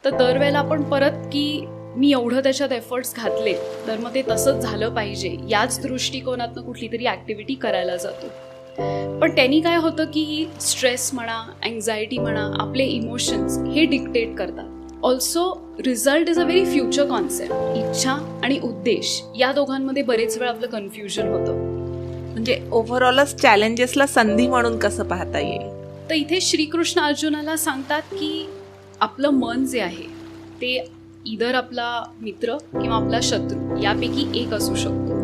तर दरवेळेला आपण परत की मी एवढं त्याच्यात एफर्ट्स घातले तर मग ते तसंच झालं पाहिजे याच दृष्टिकोनातनं कुठली तरी ॲक्टिव्हिटी करायला जातो. पण त्यांनी काय होतं की स्ट्रेस म्हणा, अँझायटी म्हणा, आपले इमोशन्स हे डिक्टेट करतात. Also result is a very future concept. इच्छा आणि उद्देश या दोघांमध्ये बरेच वेळा आपलं कन्फ्युजन होतं. म्हणजे ओव्हरऑलच चॅलेंजेसला संधी म्हणून कसं पाहता येईल? तर इथे श्रीकृष्ण अर्जुनाला सांगतात की आपलं मन जे आहे ते इधर आपला मित्र किंवा आपला शत्रू यापैकी एक असू शकतो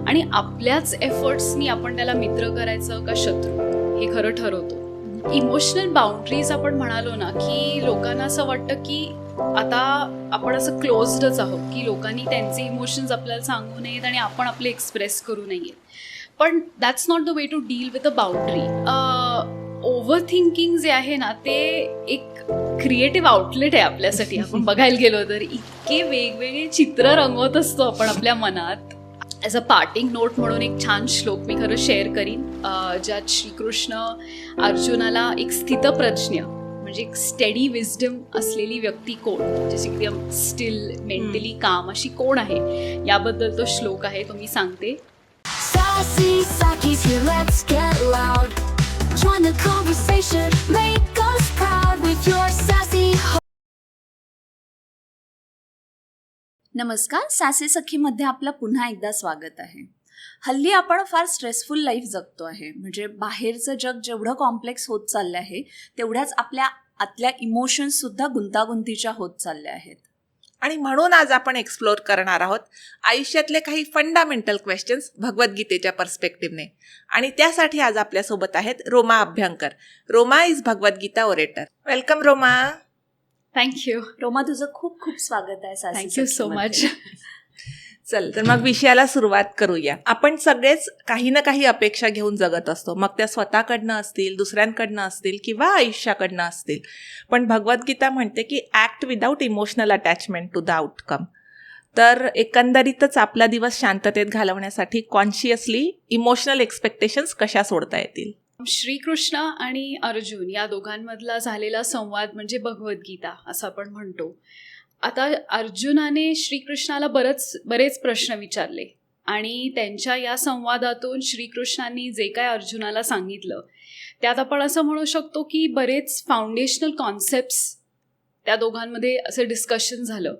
आणि आपल्याच एफर्ट्सनी आपण त्याला मित्र करायचं का शत्रू हे खरं ठरवतो. इमोशनल बाउंड्रीज आपण म्हणालो ना की लोकांना असं वाटतं की आता आपण असं क्लोज्डच आहोत की लोकांनी त्यांचे इमोशन्स आपल्याला सांगू नयेत आणि आपण आपले एक्सप्रेस करू नयेत. पण that's not the way to deal with a boundary. Overthinking जे आहे ना ते एक क्रिएटिव्ह आउटलेट आहे आपल्यासाठी. आपण बघायला गेलो तर इतके वेगवेगळे चित्र रंगवत असतो आपण आपल्या मनात. ॲज अ पार्टिंग नोट म्हणून एक छान श्लोक मी खरं शेअर करीन ज्यात श्रीकृष्ण अर्जुनाला एक स्थितप्रज्ञ म्हणजे एक स्टेडी विजडम असलेली व्यक्ती कोण, जशी एकदम स्टिल मेंटली काम अशी कोण आहे याबद्दल तो श्लोक आहे, तो मी सांगते. Sassy Sakis here, let's get loud. Join the conversation, make us proud with your sassy. नमस्कार, सासे सखीमध्ये आपलं पुन्हा एकदा स्वागत आहे. हल्ली आपण फार स्ट्रेसफुल लाईफ जगतो आहे. म्हणजे बाहेरचं जग जेवढं कॉम्प्लेक्स होत चाललं आहे तेवढ्याच आपल्या आतल्या इमोशन्ससुद्धा गुंतागुंतीच्या होत चालल्या आहेत. आणि म्हणून आज आपण एक्सप्लोर करणार आहोत आयुष्यातले काही फंडामेंटल क्वेश्चन्स भगवद्गीतेच्या पर्स्पेक्टिव्हने. आणि त्यासाठी आज आपल्यासोबत आहेत Roma Abhyankar. Roma is Bhagavad Gita orator. Welcome Roma. Thank you. Roma, तुझं खूप खूप स्वागत आहे सासे थँक्यू सो मच. चल तर मग विषयाला सुरुवात करूया. आपण सगळेच काही ना काही अपेक्षा घेऊन जगत असतो, मग त्या स्वतःकडनं असतील, दुसऱ्यांकडनं असतील किंवा आयुष्याकडनं असतील. पण भगवद्गीता म्हणते की act without emotional attachment to the outcome. तर एकंदरीतच आपला दिवस शांततेत घालवण्यासाठी कॉन्शियसली इमोशनल एक्सपेक्टेशन्स कशा सोडता येतील? श्रीकृष्ण आणि अर्जुन या दोघांमधला झालेला संवाद म्हणजे भगवद्गीता असं आपण म्हणतो. आता अर्जुनाने श्रीकृष्णाला बरेच प्रश्न विचारले आणि त्यांच्या या संवादातून श्रीकृष्णांनी जे काय अर्जुनाला सांगितलं त्यात आपण असं म्हणू शकतो की बरेच फाउंडेशनल कॉन्सेप्ट्स त्या दोघांमध्ये असं डिस्कशन झालं.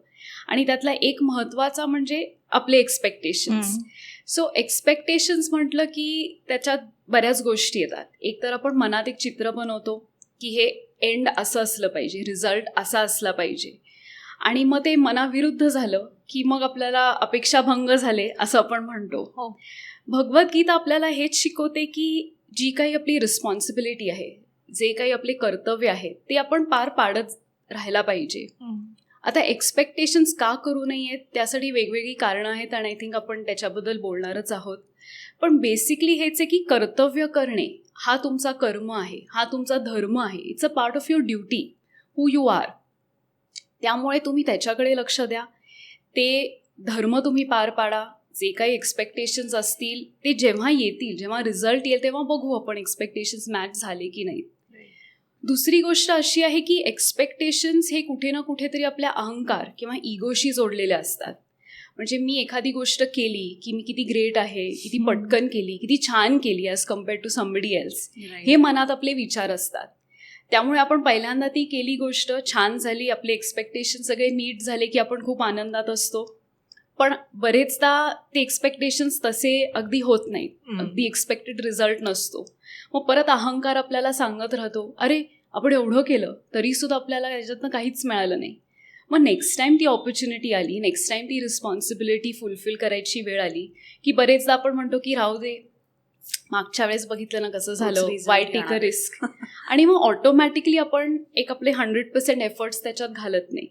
आणि त्यातला एक महत्त्वाचा म्हणजे आपले एक्सपेक्टेशन्स. सो एक्सपेक्टेशन्स म्हटलं की त्याच्यात बऱ्याच गोष्टी येतात. एक तर आपण मनात एक चित्र बनवतो की हे एंड असं असलं पाहिजे, रिझल्ट असा असला पाहिजे, आणि मग ते मनाविरुद्ध झालं की मग आपल्याला अपेक्षाभंग झाले असं आपण म्हणतो. भगवद्गीता आपल्याला हेच शिकवते की जी काही आपली रिस्पॉन्सिबिलिटी आहे, जे काही आपले कर्तव्य आहे ते आपण पार पाडत राहायला पाहिजे. आता एक्सपेक्टेशन्स का करू नयेत त्यासाठी वेगवेगळी कारणं आहेत आणि आय थिंक आपण त्याच्याबद्दल बोलणारच आहोत. पण बेसिकली हेच आहे की कर्तव्य करणे हा तुमचा कर्म आहे, हा तुमचा धर्म आहे. It's a part of your duty, who you are. त्यामुळे तुम्ही त्याच्याकडे लक्ष द्या, ते धर्म तुम्ही पार पाडा. जे काही एक्सपेक्टेशन्स असतील ते जेव्हा येतील, जेव्हा रिझल्ट येईल तेव्हा बघू आपण एक्सपेक्टेशन्स मॅच झाले की नाही. दुसरी गोष्ट अशी आहे की एक्सपेक्टेशन्स हे कुठे ना कुठेतरी आपल्या अहंकार किंवा इगोशी जोडलेले असतात. म्हणजे मी एखादी गोष्ट केली की मी किती ग्रेट आहे, किती पटकन केली, किती छान केली as compared to somebody else, हे मनात आपले विचार असतात. त्यामुळे आपण पहिल्यांदा ती केली गोष्ट छान झाली, आपले एक्सपेक्टेशन सगळे मीट झाले की आपण खूप आनंदात असतो. पण बरेचदा ते एक्सपेक्टेशन्स तसे अगदी होत नाहीत, अगदी एक्सपेक्टेड रिझल्ट नसतो. मग परत अहंकार आपल्याला सांगत राहतो, अरे आपण एवढं केलं तरीसुद्धा आपल्याला याच्यातनं काहीच मिळालं नाही. मग नेक्स्ट टाईम ती ऑपॉर्च्युनिटी आली, नेक्स्ट टाईम ती रिस्पॉन्सिबिलिटी फुलफिल करायची वेळ आली की बरेचदा आपण म्हणतो की राहू दे, मागच्या वेळेस बघितलं ना कसं झालं, वाय टेक अ रिस्क. आणि मग ऑटोमॅटिकली आपण एक आपले 100% एफर्ट्स त्याच्यात घालत नाही.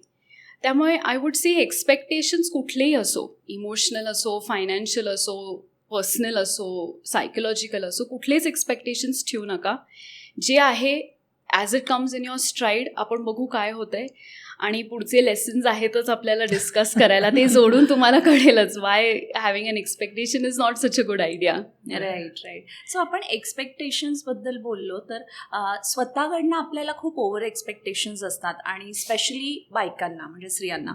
त्यामुळे आय वुड से एक्सपेक्टेशन्स कुठलेही असो, इमोशनल असो, फायनान्शियल असो, पर्सनल असो, सायकोलॉजिकल असो, कुठलेच एक्सपेक्टेशन्स ठेवू नका. जे आहे as it comes in your stride, आपण बघू काय होतं आहे. आणि पुढचे लेसन्स आहेतच आपल्याला डिस्कस करायला. ते जोडून तुम्हाला कळेलच why having an expectation is not such a good idea. Right. So आपण एक्सपेक्टेशन्सबद्दल बोललो तर स्वतःकडनं आपल्याला खूप ओव्हर एक्सपेक्टेशन्स असतात आणि स्पेशली बायकांना म्हणजे स्त्रियांना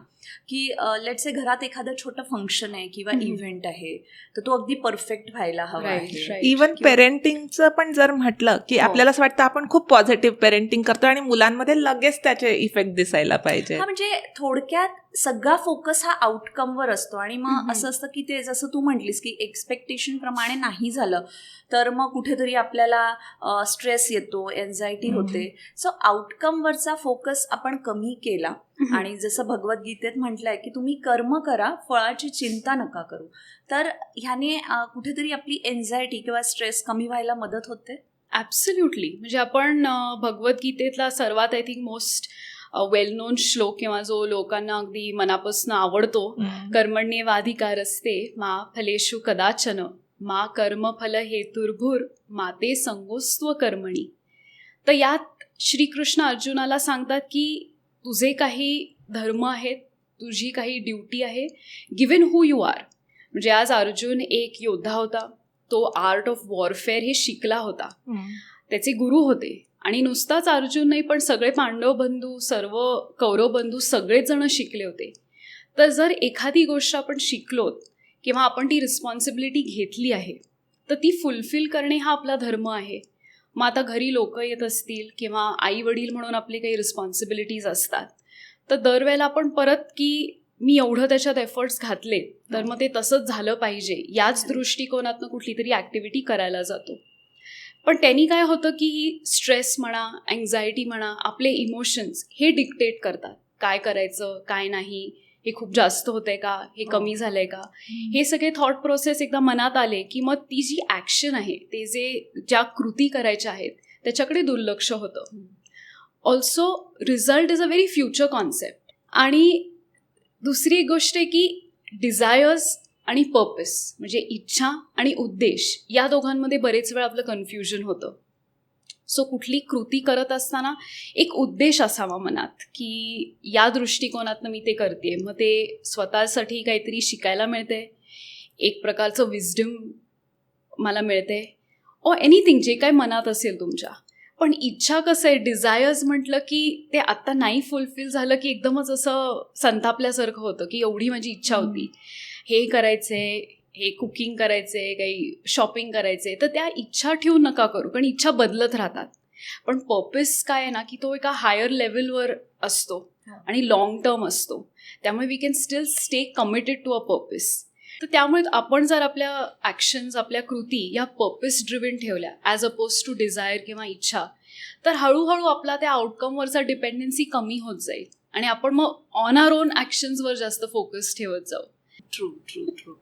की लेट्स से घरात एखादं छोटं फंक्शन आहे किंवा इव्हेंट आहे तर तो अगदी परफेक्ट व्हायला हवा आहे. इव्हन पेरेंटिंगचं पण जर म्हटलं की आपल्याला असं वाटतं आपण खूप पॉझिटिव्ह पेरेंटिंग करतो आणि मुलांमध्ये लगेच त्याचे इफेक्ट दिसायला पाहिजे. हा म्हणजे थोडक्यात सगळा फोकस हा आउटकमवर असतो आणि मग असं असतं की ते जसं तू म्हटलीस की एक्सपेक्टेशन प्रमाणे नाही झालं तर मग कुठेतरी आपल्याला स्ट्रेस येतो, एन्झायटी होते. सो आउटकमवरचा फोकस आपण कमी केला आणि जसं भगवद्गीतेत म्हटलंय की तुम्ही कर्म करा, फळाची चिंता नका करू, तर ह्याने कुठेतरी आपली एन्झायटी किंवा स्ट्रेस कमी व्हायला मदत होते. ॲब्सोल्युटली. म्हणजे आपण भगवद्गीतेतला सर्वात I think most well non श्लोक किंवा जो लोकांना अगदी मनापासून आवडतो, कर्मण्येवाधिकारस्ते मा फलेषु कदाचन मा कर्मफल हेतुर्भूर माते संगोस्त्व कर्मणी. तर यात श्रीकृष्ण अर्जुनाला सांगतात की तुझे काही धर्म आहेत, तुझी काही ड्युटी आहे, गिव्हन हू यू आर. म्हणजे आज अर्जुन एक योद्धा होता, तो आर्ट ऑफ वॉरफेअर हे शिकला होता, त्याचे गुरु होते. आणि नुसताच अर्जुन नाही पण सगळे पांडव बंधू, सर्व कौरव बंधू सगळेच जण शिकले होते. तर जर एखादी गोष्ट आपण शिकलोत किंवा आपण ती रिस्पॉन्सिबिलिटी घेतली आहे तर ती फुलफिल करणे हा आपला धर्म आहे. मग आता घरी लोक येत असतील किंवा आई वडील म्हणून आपली काही रिस्पॉन्सिबिलिटीज असतात, तर दरवेळेला आपण परत की मी एवढं त्याच्यात एफर्ट्स घातले तर मग ते तसंच झालं पाहिजे याच दृष्टिकोनातनं कुठली तरी ॲक्टिव्हिटी करायला जातो. पण त्यांनी काय होतं की स्ट्रेस म्हणा, अँझायटी म्हणा, आपले इमोशन्स हे डिक्टेट करतात काय करायचं काय नाही, हे खूप जास्त होतंय का, हे कमी झालंय का. हे सगळे थॉट प्रोसेस एकदा मनात आले की मग ती जी ॲक्शन आहे, ते ज्या कृती करायच्या आहेत त्याच्याकडे दुर्लक्ष होतं. Also result is a very future concept. आणि दुसरी एक गोष्ट आहे की डिझायर्स आणि पर्पस म्हणजे इच्छा आणि उद्देश या दोघांमध्ये बरेच वेळा आपलं कन्फ्युजन होतं. सो कुठली कृती करत असताना एक उद्देश असावा मनात की या दृष्टिकोनातनं मी ते करते, मग ते स्वतःसाठी काहीतरी शिकायला मिळते, एक प्रकारचं विजडम मला मिळते, ऑर एनिथिंग जे काय मनात असेल तुमच्या. पण इच्छा कसं आहे, डिझायर्स म्हटलं की ते आत्ता नाही फुलफिल झालं की एकदमच असं संतापल्यासारखं होतं की एवढी माझी इच्छा होती, हे करायचे, हे कुकिंग करायचे, काही शॉपिंग करायचे, तर त्या इच्छा ठेवून नका करू कारण इच्छा बदलत राहतात. पण पर्पस काय आहे ना की तो एका हायर लेवलवर असतो आणि लॉंग टर्म असतो, त्यामुळे we can still stay committed to a purpose. तर त्यामुळे आपण जर आपल्या ॲक्शन्स, आपल्या कृती या पर्पस ड्रिव्हन ठेवल्या ॲज अपोज टू डिझायर किंवा इच्छा, तर हळूहळू आपला त्या आउटकमवरचा डिपेंडन्सी कमी होत जाईल आणि आपण मग ऑन आवर ओन ॲक्शन्सवर जास्त फोकस ठेवत जाऊ. True.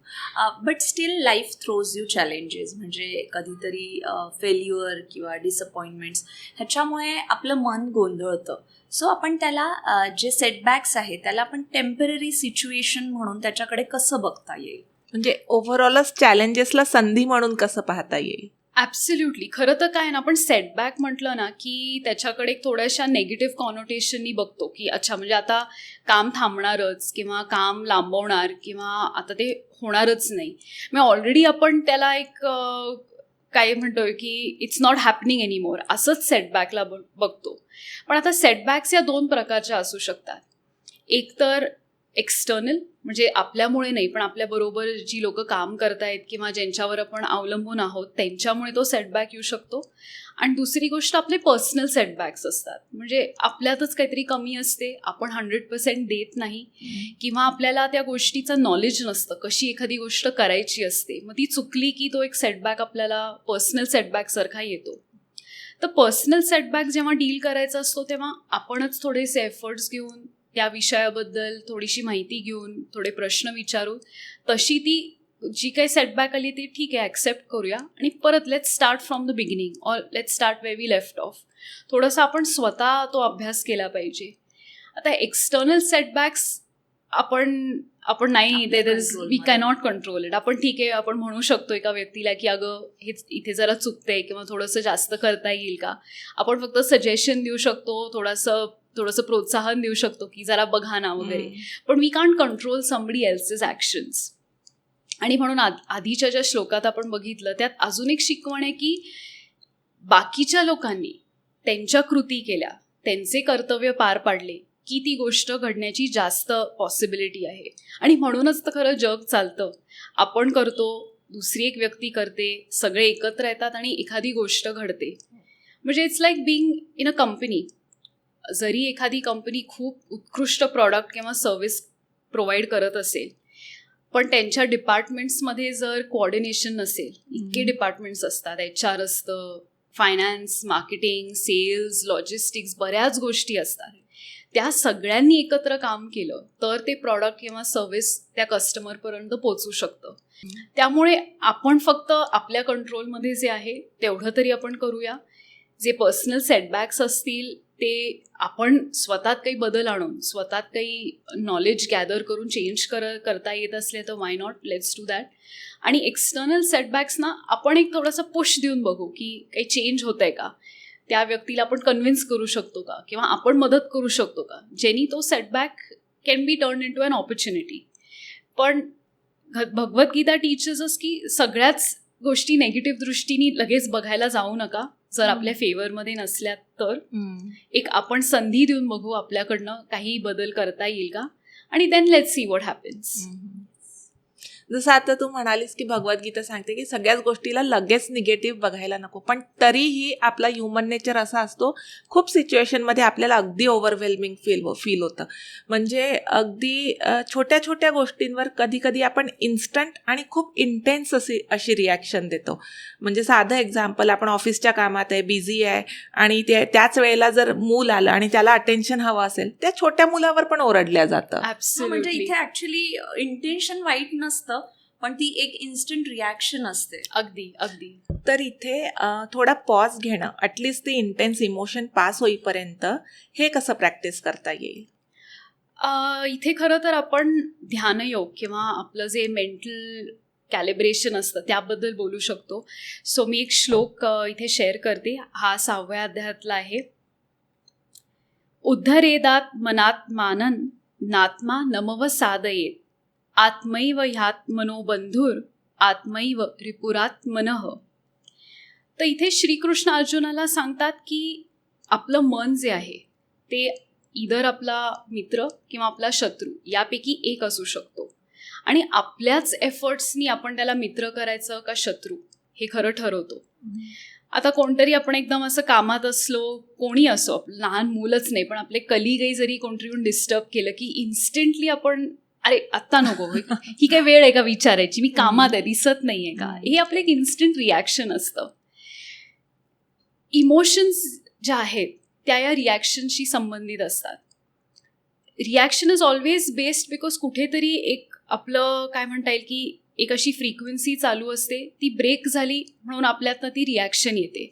But still life throws you challenges. म्हणजे कधीतरी फेल्युअर किंवा डिसअपॉइंटमेंट्स ह्याच्यामुळे आपलं मन गोंधळतं. सो आपण त्याला जे सेटबॅक्स आहे त्याला आपण टेम्पररी सिच्युएशन म्हणून त्याच्याकडे कसं बघता येईल, म्हणजे ओव्हरऑलच चॅलेंजेसला संधी म्हणून कसं पाहता येईल. ॲब्सोल्युटली. खरं तर काय ना, आपण सेटबॅक म्हटलं ना की त्याच्याकडे थोड्याशा नेगेटिव्ह कॉनोटेशननी बघतो की अच्छा म्हणजे आता काम थांबणारच किंवा काम लांबवणार किंवा आता ते होणारच नाही. मग ऑलरेडी आपण त्याला एक काय म्हणतोय की इट्स नॉट हॅपनिंग एनिमोर असंच सेटबॅकला बघतो. पण आता सेटबॅक्स या दोन प्रकारच्या असू शकतात. एक तर एक्सटर्नल म्हणजे आपल्यामुळे नाही पण आपल्याबरोबर जी लोक काम करतायत किंवा ज्यांच्यावर आपण अवलंबून आहोत त्यांच्यामुळे तो सेटबॅक येऊ शकतो. आणि दुसरी गोष्ट आपले पर्सनल सेटबॅक्स असतात, म्हणजे आपल्यातच काहीतरी कमी असते, आपण 100% देत नाही किंवा आपल्याला त्या गोष्टीचं नॉलेज नसतं कशी एखादी गोष्ट करायची असते, मग ती चुकली की तो एक सेटबॅक आपल्याला पर्सनल सेटबॅकसारखा येतो. तर पर्सनल सेटबॅक जेव्हा डील करायचा असतो तेव्हा आपणच थोडेसे एफर्ट्स घेऊन त्या विषयाबद्दल थोडीशी माहिती घेऊन थोडे प्रश्न विचारू, तशी ती जी काही सेटबॅक आली ती ठीक आहे ॲक्सेप्ट करूया आणि परत let's start from the beginning or let's start where we left off. थोडंसं आपण स्वतः तो अभ्यास केला पाहिजे. आता एक्सटर्नल सेटबॅक्स आपण नाही, वी कॅनॉट कंट्रोल इट. आपण ठीक आहे आपण म्हणू शकतो एका व्यक्तीला की अगं हे इथे जरा चुकतंय किंवा थोडंसं जास्त करता येईल का, आपण फक्त सजेशन देऊ शकतो, थोडंसं थोडंसं प्रोत्साहन देऊ शकतो की जरा बघा ना वगैरे, पण we can't control somebody else's actions. आणि म्हणून आधीच्या ज्या श्लोकात आपण बघितलं त्यात अजून एक शिकवण आहे की बाकीच्या लोकांनी त्यांच्या कृती केल्या, त्यांचे कर्तव्य पार पाडले की ती गोष्ट घडण्याची जास्त पॉसिबिलिटी आहे. आणि म्हणूनच तर खरं जग चालतं. आपण करतो, दुसरी एक व्यक्ती करते, सगळे एकत्र येतात आणि एखादी गोष्ट घडते. म्हणजे it's like being in a company. जरी एखादी कंपनी खूप उत्कृष्ट प्रॉडक्ट किंवा सर्विस प्रोव्हाइड करत असेल, पण त्यांच्या डिपार्टमेंट्समध्ये जर कोऑर्डिनेशन नसेल, इतके डिपार्टमेंट्स असतात, HR असतं, फायनान्स, मार्केटिंग, सेल्स, लॉजिस्टिक्स, बऱ्याच गोष्टी असतात, त्या सगळ्यांनी एकत्र काम केलं तर ते प्रॉडक्ट किंवा सर्विस त्या कस्टमरपर्यंत पोचू शकतं. त्यामुळे आपण फक्त आपल्या कंट्रोलमध्ये जे आहे तेवढं तरी आपण करूया. जे पर्सनल सेटबॅक्स असतील ते आपण स्वतःत काही बदल आणून, स्वतःत काही नॉलेज गॅदर करून चेंज करता येत असले तर why not, let's do that. आणि एक्सटर्नल सेटबॅक्सना आपण एक थोडासा पुश देऊन बघू की काही चेंज होत आहे का, त्या व्यक्तीला आपण कन्व्हिन्स करू शकतो का, किंवा आपण मदत करू शकतो का, ज्यांनी तो setback can be turn into an opportunity. पण भगवद्गीता टीचर्स अस की सगळ्याच गोष्टी नेगेटिव्ह दृष्टीने लगेच बघायला जाऊ नका. जर आपल्या फेवरमध्ये नसल्या तर एक आपण संधी देऊन बघू आपल्याकडनं काही बदल करता येईल का, आणि then let's see what happens. जसं आता तू म्हणालीस की भगवद्गीता सांगते की सगळ्याच गोष्टीला लगेच निगेटिव्ह बघायला नको, पण तरीही आपला ह्युमन नेचर असा असतो, खूप सिच्युएशनमध्ये आपल्याला अगदी ओव्हरवेल्मिंग फील होतं. म्हणजे अगदी छोट्या छोट्या गोष्टींवर कधी कधी आपण इन्स्टंट आणि खूप इंटेन्स अशी रिॲक्शन देतो. म्हणजे साधं एक्झाम्पल, आपण ऑफिसच्या कामात आहे, बिझी आहे, आणि त्याच वेळेला जर मूल आलं आणि त्याला अटेन्शन हवं असेल, त्या छोट्या मुलावर पण ओरडल्या जातं. म्हणजे इथे ऍक्च्युली इंटेन्शन वाईट नसतं, पण ती एक इन्स्टंट रिॲक्शन असते. अगदी अगदी. तर इथे थोडा पॉज घेणं, ॲटलिस्ट ते इंटेन्स इमोशन पास होईपर्यंत, हे कसं प्रॅक्टिस करता येईल? इथे खरं तर आपण ध्यानयोग किंवा आपलं जे मेंटल कॅलिब्रेशन असतं त्याबद्दल बोलू शकतो. सो मी एक श्लोक इथे शेअर करते. हा 6व्या अध्यायातला आहे. उद्धरेदात मनात मानन नात्मा नमव साधयेत आत्मैव ह्यात्मनो बंधुर आत्मैव रिपुरात्मनः. तर इथे श्रीकृष्ण अर्जुनाला सांगतात की आपलं मन जे आहे ते इधर आपला मित्र किंवा आपला शत्रू यापैकी एक असू शकतो, आणि आपल्याच एफर्ट्सनी आपण त्याला मित्र करायचं का शत्रू हे खरं ठरवतो. आता कोणतरी आपण एकदम असं कामात असलो, कोणी असो, लहान मुलंच नाही पण आपले कलिगही जरी कोणतरी येऊन डिस्टर्ब केलं की इन्स्टंटली आपण अरे आत्ता नको, ही काही वेळ आहे का विचारायची, मी कामात आहे, दिसत नाहीये का, हे आपलं एक इन्स्टंट रिॲक्शन असतं. इमोशन्स ज्या आहेत त्या या रिॲक्शनशी संबंधित असतात. Reaction is always based because कुठेतरी एक आपलं काय म्हणता येईल की एक अशी फ्रिक्वेन्सी चालू असते, ती ब्रेक झाली म्हणून आपल्यातनं ती रिॲक्शन येते.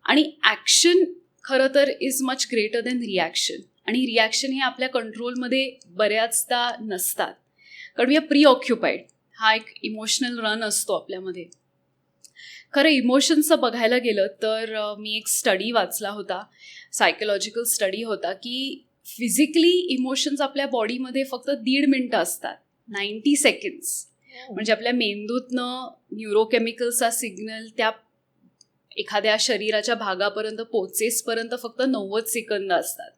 आणि ॲक्शन खरं तर is much greater than reaction. आणि रिॲक्शन हे आपल्या कंट्रोलमध्ये बऱ्याचदा नसतात, कारण वी आर प्री ऑक्युपाईड. हा एक इमोशनल रन असतो आपल्यामध्ये. खरं इमोशन्सचं बघायला गेलं तर मी एक स्टडी वाचला होता, सायकोलॉजिकल स्टडी होता, की फिजिकली इमोशन्स आपल्या बॉडीमध्ये फक्त 1.5 मिनटं असतात, 90 सेकंड्स. म्हणजे आपल्या मेंदूतनं न्यूरोकेमिकल्सचा सिग्नल त्या एखाद्या शरीराच्या भागापर्यंत पोचेसपर्यंत फक्त 90 सेकंद असतात.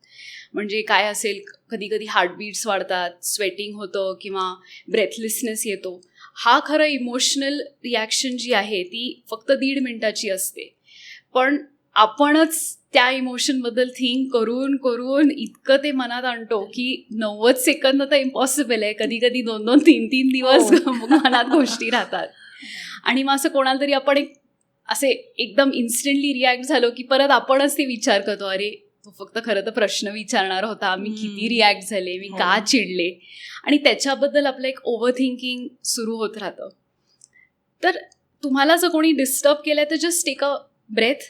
म्हणजे काय असेल, कधी कधी हार्टबीट्स वाढतात, स्वेटिंग होतं किंवा ब्रेथलेसनेस येतो. हा खरं इमोशनल रिॲक्शन जी आहे ती फक्त 1.5 मिनटाची असते, पण आपणच त्या इमोशनबद्दल थिंक करून करून इतकं ते मनात आणतो की 90 सेकंद तर इम्पॉसिबल आहे. कधी कधी 2-2, 3-3 दिवस मनात गोष्टी राहतात. आणि मग असं कोणाला तरी आपण असे एकदम इन्स्टंटली रिॲक्ट झालो की परत आपणच ते विचार करतो, अरे तो फक्त खरं तर प्रश्न विचारणार होता, मी किती रिॲक्ट झाले, मी का चिडले, आणि त्याच्याबद्दल आपलं एक ओव्हर थिंकिंग सुरू होत राहतं. तर तुम्हाला जर कोणी डिस्टर्ब केलं तर जस्ट टेक अ ब्रेथ,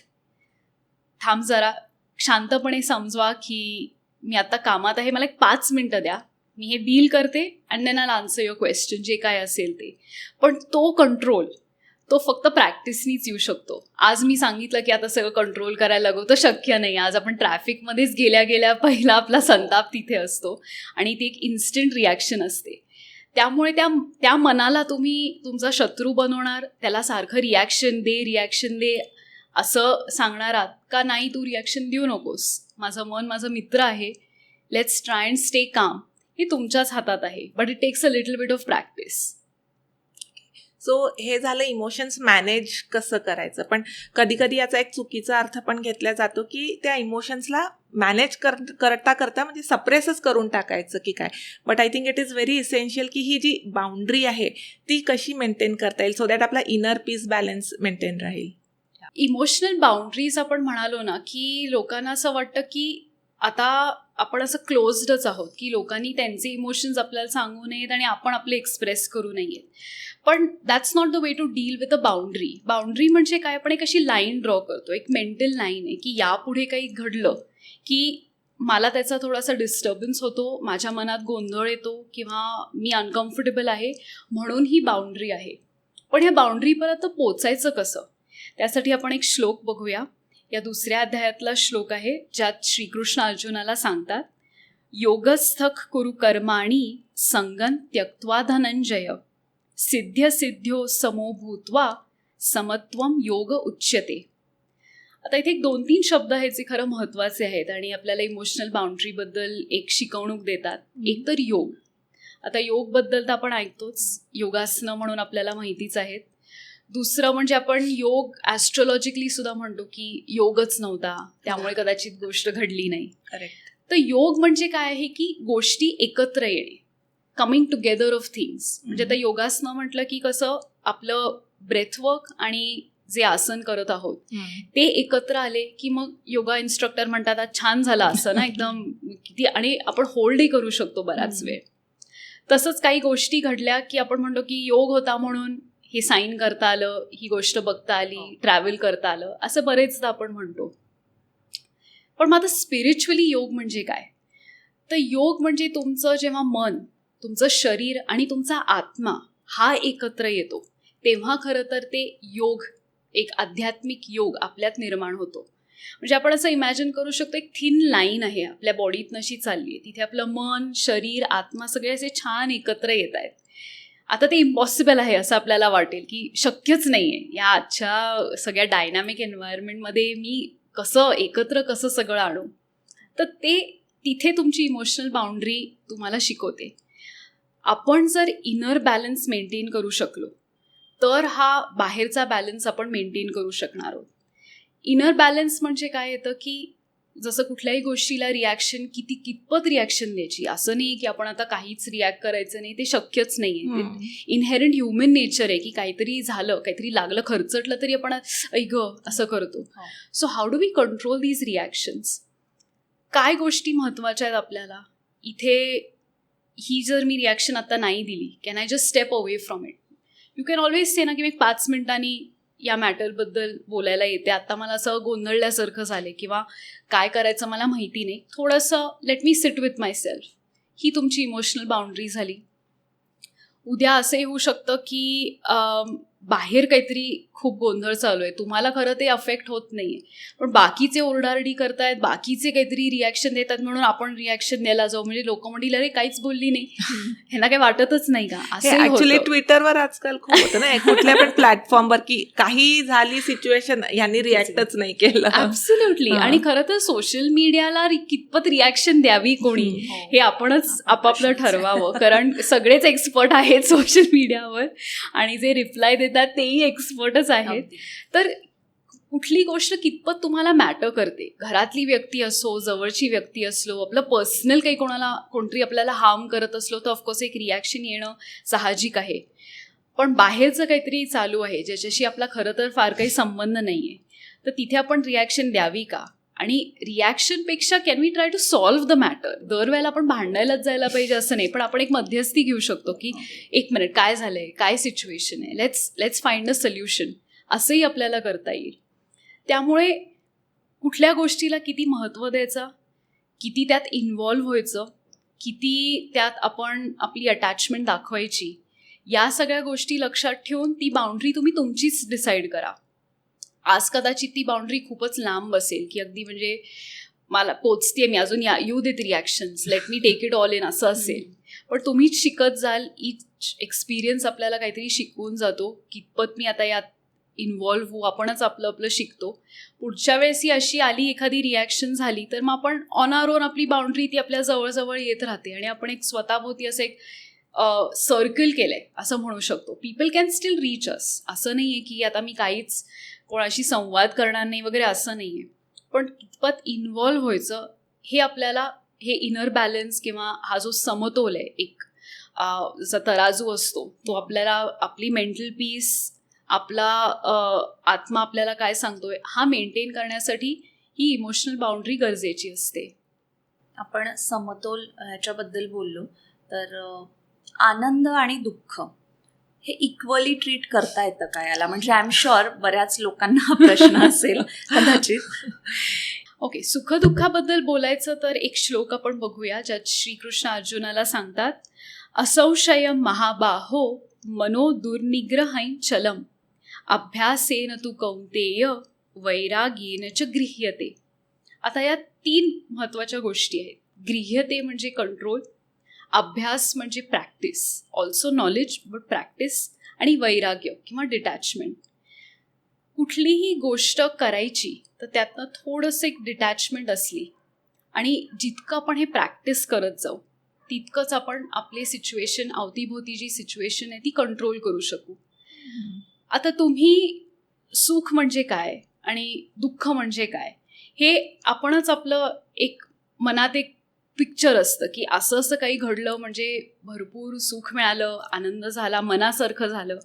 थांब जरा, शांतपणे समजवा की मी आता कामात आहे, मला एक 5 मिनटं द्या, मी हे डील करते and then I answer your question, जे काय असेल ते. पण तो कंट्रोल, तो फक्त प्रॅक्टिसनीच येऊ शकतो. आज मी सांगितलं की आता सगळं कंट्रोल करायला लागू, तर शक्य नाही. आज आपण ट्रॅफिकमध्येच गेल्या गेल्या पहिला आपला संताप तिथे असतो आणि ती एक इन्स्टंट रिॲक्शन असते. त्यामुळे त्या मनाला तुम्ही तुमचा शत्रू बनवणार, त्याला सारखं रिॲक्शन दे असं सांगणार आहात का? नाही, तू रिॲक्शन देऊ नकोस, माझं मन माझं मित्र आहे, let's try and stay calm. हे तुमच्याच हातात आहे, but it takes a little bit of practice. So हे झालं इमोशन्स मॅनेज कसं करायचं. पण कधी कधी याचा एक चुकीचा अर्थ पण घेतला जातो की त्या इमोशन्सला मॅनेज करता म्हणजे सप्रेसच करून टाकायचं की काय. But I think it is very essential की ही जी बाउंड्री आहे ती कशी मेंटेन करता येईल सो दॅट आपला इनर पीस बॅलन्स मेंटेन राहील. इमोशनल बाउंड्रीज आपण म्हणालो ना, की लोकांना असं वाटतं की आता आपण असं क्लोज्डच आहोत, की लोकांनी त्यांचे इमोशन्स आपल्याला सांगू नयेत आणि आपण आपले एक्सप्रेस करू नयेत. पण that's not the way to deal with a boundary. Boundary म्हणजे काय, आपण एक अशी लाईन ड्रॉ करतो, एक मेंटल लाईन आहे की यापुढे काही घडलं की मला त्याचा थोडासा डिस्टर्बन्स होतो, माझ्या मनात गोंधळ येतो किंवा मी अनकम्फर्टेबल आहे, म्हणून ही बाउंड्री आहे. पण ह्या बाउंड्रीपर्यंत पोचायचं कसं, त्यासाठी आपण एक श्लोक बघूया. या 2ऱ्या अध्यायातला श्लोक आहे, ज्यात श्रीकृष्ण अर्जुनाला सांगतात, योगस्थक कुरु कर्माणि संगं त्यक्त्वा धनंजय सिद्ध्य सिद्ध्यो समो भूत्वा समत्वम योग उच्यते. आता इथे 2-3 शब्द आहेत जे खरं महत्त्वाचे आहेत आणि आपल्याला इमोशनल बाउंड्रीबद्दल एक शिकवणूक देतात. एक तर योग. आता योगबद्दल तर आपण ऐकतोच, योगासनं म्हणून आपल्याला माहितीच आहेत. दुसरं म्हणजे आपण योग ॲस्ट्रोलॉजिकली सुद्धा म्हणतो की योगच नव्हता, त्यामुळे कदाचित गोष्ट घडली नाही. करेक्ट. तर योग म्हणजे काय आहे की गोष्टी एकत्र येणे, कमिंग टुगेदर ऑफ थिंग्स. म्हणजे आता योगासनं म्हटलं की कसं आपलं ब्रेथवर्क आणि जे आसन करत आहोत ते एकत्र आले की मग योगा इन्स्ट्रक्टर म्हणतात आज छान झालं असं ना, एकदम किती, आणि आपण होल्डही करू शकतो बराच वेळ. तसंच काही गोष्टी घडल्या की आपण म्हणतो की योग होता म्हणून हे साईन करता आलं, ही गोष्ट बघता आली, ट्रॅव्हल करता आलं, असं बरेचदा आपण म्हणतो. पण मग आता स्पिरिच्युअली योग म्हणजे काय, तर योग म्हणजे तुमचं जेव्हा मन, तुमचं शरीर आणि तुमचा आत्मा हा एकत्र येतो तेव्हा खरं तर ते योग, एक आध्यात्मिक योग आपल्यात निर्माण होतो. म्हणजे आपण असं इमॅजिन करू शकतो, एक थिन लाईन आहे आपल्या बॉडीत नशी चालली आहे, तिथे आपलं मन, शरीर, आत्मा सगळे असे छान एकत्र येत आहेत. आता ते इम्पॉसिबल आहे असं आपल्याला वाटेल की शक्यच नाही आहे, या आजच्या सगळ्या डायनॅमिक एन्व्हायरमेंटमध्ये मी कसं सगळं आणू. तर ते तिथे तुमची इमोशनल बाउंड्री तुम्हाला शिकवते. आपण जर इनर बॅलन्स मेंटेन करू शकलो तर हा बाहेरचा बॅलन्स आपण मेंटेन करू शकणार आहोत. इनर बॅलन्स म्हणजे काय येतं की जसं कुठल्याही गोष्टीला रिॲक्शन कितपत रिॲक्शन द्यायची, असं नाही की आपण आता काहीच रिॲक्ट करायचं नाही, ते शक्यच नाही आहे. इनहेरंट ह्युमन नेचर आहे की काहीतरी झालं, काहीतरी लागलं, खरचटलं तरी आपण ऐक असं करतो. So how do we control these reactions. काय गोष्टी महत्त्वाच्या आहेत आपल्याला इथे. ही जर मी रिॲक्शन आता नाही दिली, can I just step away from it. You can always say ना की मी 5 मिनिटांनी या मॅटरबद्दल बोलायला येते, आता मला असं गोंधळल्यासारखं झालं किंवा काय करायचं मला माहिती नाही, थोडंसं let me sit with myself. ही तुमची इमोशनल बाउंड्री झाली. उद्या असंही होऊ शकतं की बाहेर काहीतरी खूप गोंधळ चालू आहे, तुम्हाला खरं ते अफेक्ट होत नाही आहे, पण बाकीचे ओरडारडी करतायत, बाकीचे काहीतरी रिॲक्शन देतात म्हणून आपण रिॲक्शन द्यायला जाऊ. म्हणजे लोक म्हणतील अरे काहीच बोलली नाही, ह्यांना काही वाटतच नाही का, असं. ऍक्च्युली ट्विटरवर आजकाल खूप होतं ना, कुठल्या पण प्लॅटफॉर्मवर की काही झाली सिच्युएशन, यांनी रिॲक्टच नाही केलं. ऍब्सोल्युटली. आणि खरं तर सोशल मीडियाला कितपत रिॲक्शन द्यावी कोणी हे आपणच आपापलं ठरवावं, कारण सगळेच एक्सपर्ट आहेत सोशल मीडियावर आणि जे रिप्लाय देतात तेही एक्सपर्टच आहेत. तर कुठली गोष्ट कितपत तुम्हाला मॅटर करते, घरातली व्यक्ती असो, जवळची व्यक्ती असलो, आपलं पर्सनल काही कोणतरी आपल्याला हार्म करत असलो तर ऑफकोर्स एक रिॲक्शन येणं साहजिक आहे. पण बाहेरचं काहीतरी चालू आहे ज्याच्याशी आपला खरं तर फार काही संबंध नाही आहे, तर तिथे आपण रिॲक्शन द्यावी का. आणि रिॲक्शनपेक्षा can we try to solve the matter. दरवेळेला आपण भांडायलाच जायला पाहिजे असं नाही, पण आपण एक मध्यस्थी घेऊ शकतो की एक मिनिट, काय झालं आहे, काय सिच्युएशन आहे, लेट्स फाइंड अ सोल्युशन, असंही आपल्याला करता येईल. त्यामुळे कुठल्या गोष्टीला किती महत्त्व द्यायचं, किती त्यात इन्व्हॉल्व्ह व्हायचं, किती त्यात आपण आपली अटॅचमेंट दाखवायची, या सगळ्या गोष्टी लक्षात ठेवून ती बाउंड्री तुम्ही तुमचीच डिसाईड करा. आज कदाचित ती बाउंड्री खूपच लांब असेल, की अगदी म्हणजे मला पोचते मी अजून, येऊ देत reactions, let me take it all in असं असेल. पण तुम्हीच शिकत जाल. इच एक्सपिरियन्स आपल्याला काहीतरी शिकवून जातो. कितपत मी आता यात इन्व्हॉल्व्ह होऊ, आपणच आपलं आपलं शिकतो. पुढच्या वेळेस ही अशी आली एखादी रिॲक्शन झाली तर मग आपण ऑन आवर ओन आपली बाउंड्री ती आपल्या जवळजवळ येत राहते आणि आपण एक स्वतःभोवती असं एक सर्कल केलंय असं म्हणू शकतो. पीपल कॅन स्टील रीच अस. असं नाही आहे की आता मी काहीच कोणाशी संवाद करणार नाही वगैरे, असं नाही आहे. पण कितपत इन्व्हॉल्व्ह व्हायचं हे आपल्याला, हे इनर बॅलन्स किंवा हा जो समतोल आहे, एक जसा तराजू असतो तो आपल्याला, आपली मेंटल पीस, आपला आत्मा आपल्याला काय सांगतोय हा मेंटेन करण्यासाठी ही इमोशनल बाउंड्री गरजेची असते. आपण समतोल ह्याच्याबद्दल बोललो तर आनंद आणि दुःख हे इक्वली ट्रीट करता येतं का याला? म्हणजे आय एम शुअर बऱ्याच लोकांना हा प्रश्न असेल कदाचित. ओके, सुखदुःखाबद्दल बोलायचं तर एक श्लोक आपण बघूया ज्यात श्रीकृष्ण अर्जुनाला सांगतात, असंशयम महाबाहो मनो दुर्निग्रहं चलम अभ्यासेन तु कौंतेय वैराग्येन च गृह्यते. आता या 3 महत्त्वाच्या गोष्टी आहेत. गृह्यते म्हणजे कंट्रोल, अभ्यास म्हणजे practice, also knowledge but practice, आणि वैराग्य किंवा डिटॅचमेंट. कुठलीही गोष्ट करायची तर त्यातनं थोडंसं एक डिटॅचमेंट असली आणि जितकं आपण हे प्रॅक्टिस करत जाऊ तितकंच आपण आपली सिच्युएशन, अवतीभोवती जी सिच्युएशन आहे ती कंट्रोल करू शकू. आता तुम्ही सुख म्हणजे काय आणि दुःख म्हणजे काय हे आपणच आपलं एक मनात एक पिक्चर असतं की असं असं काही घडलं म्हणजे भरपूर सुख मिळालं, आनंद झाला, मनासारखं झालं.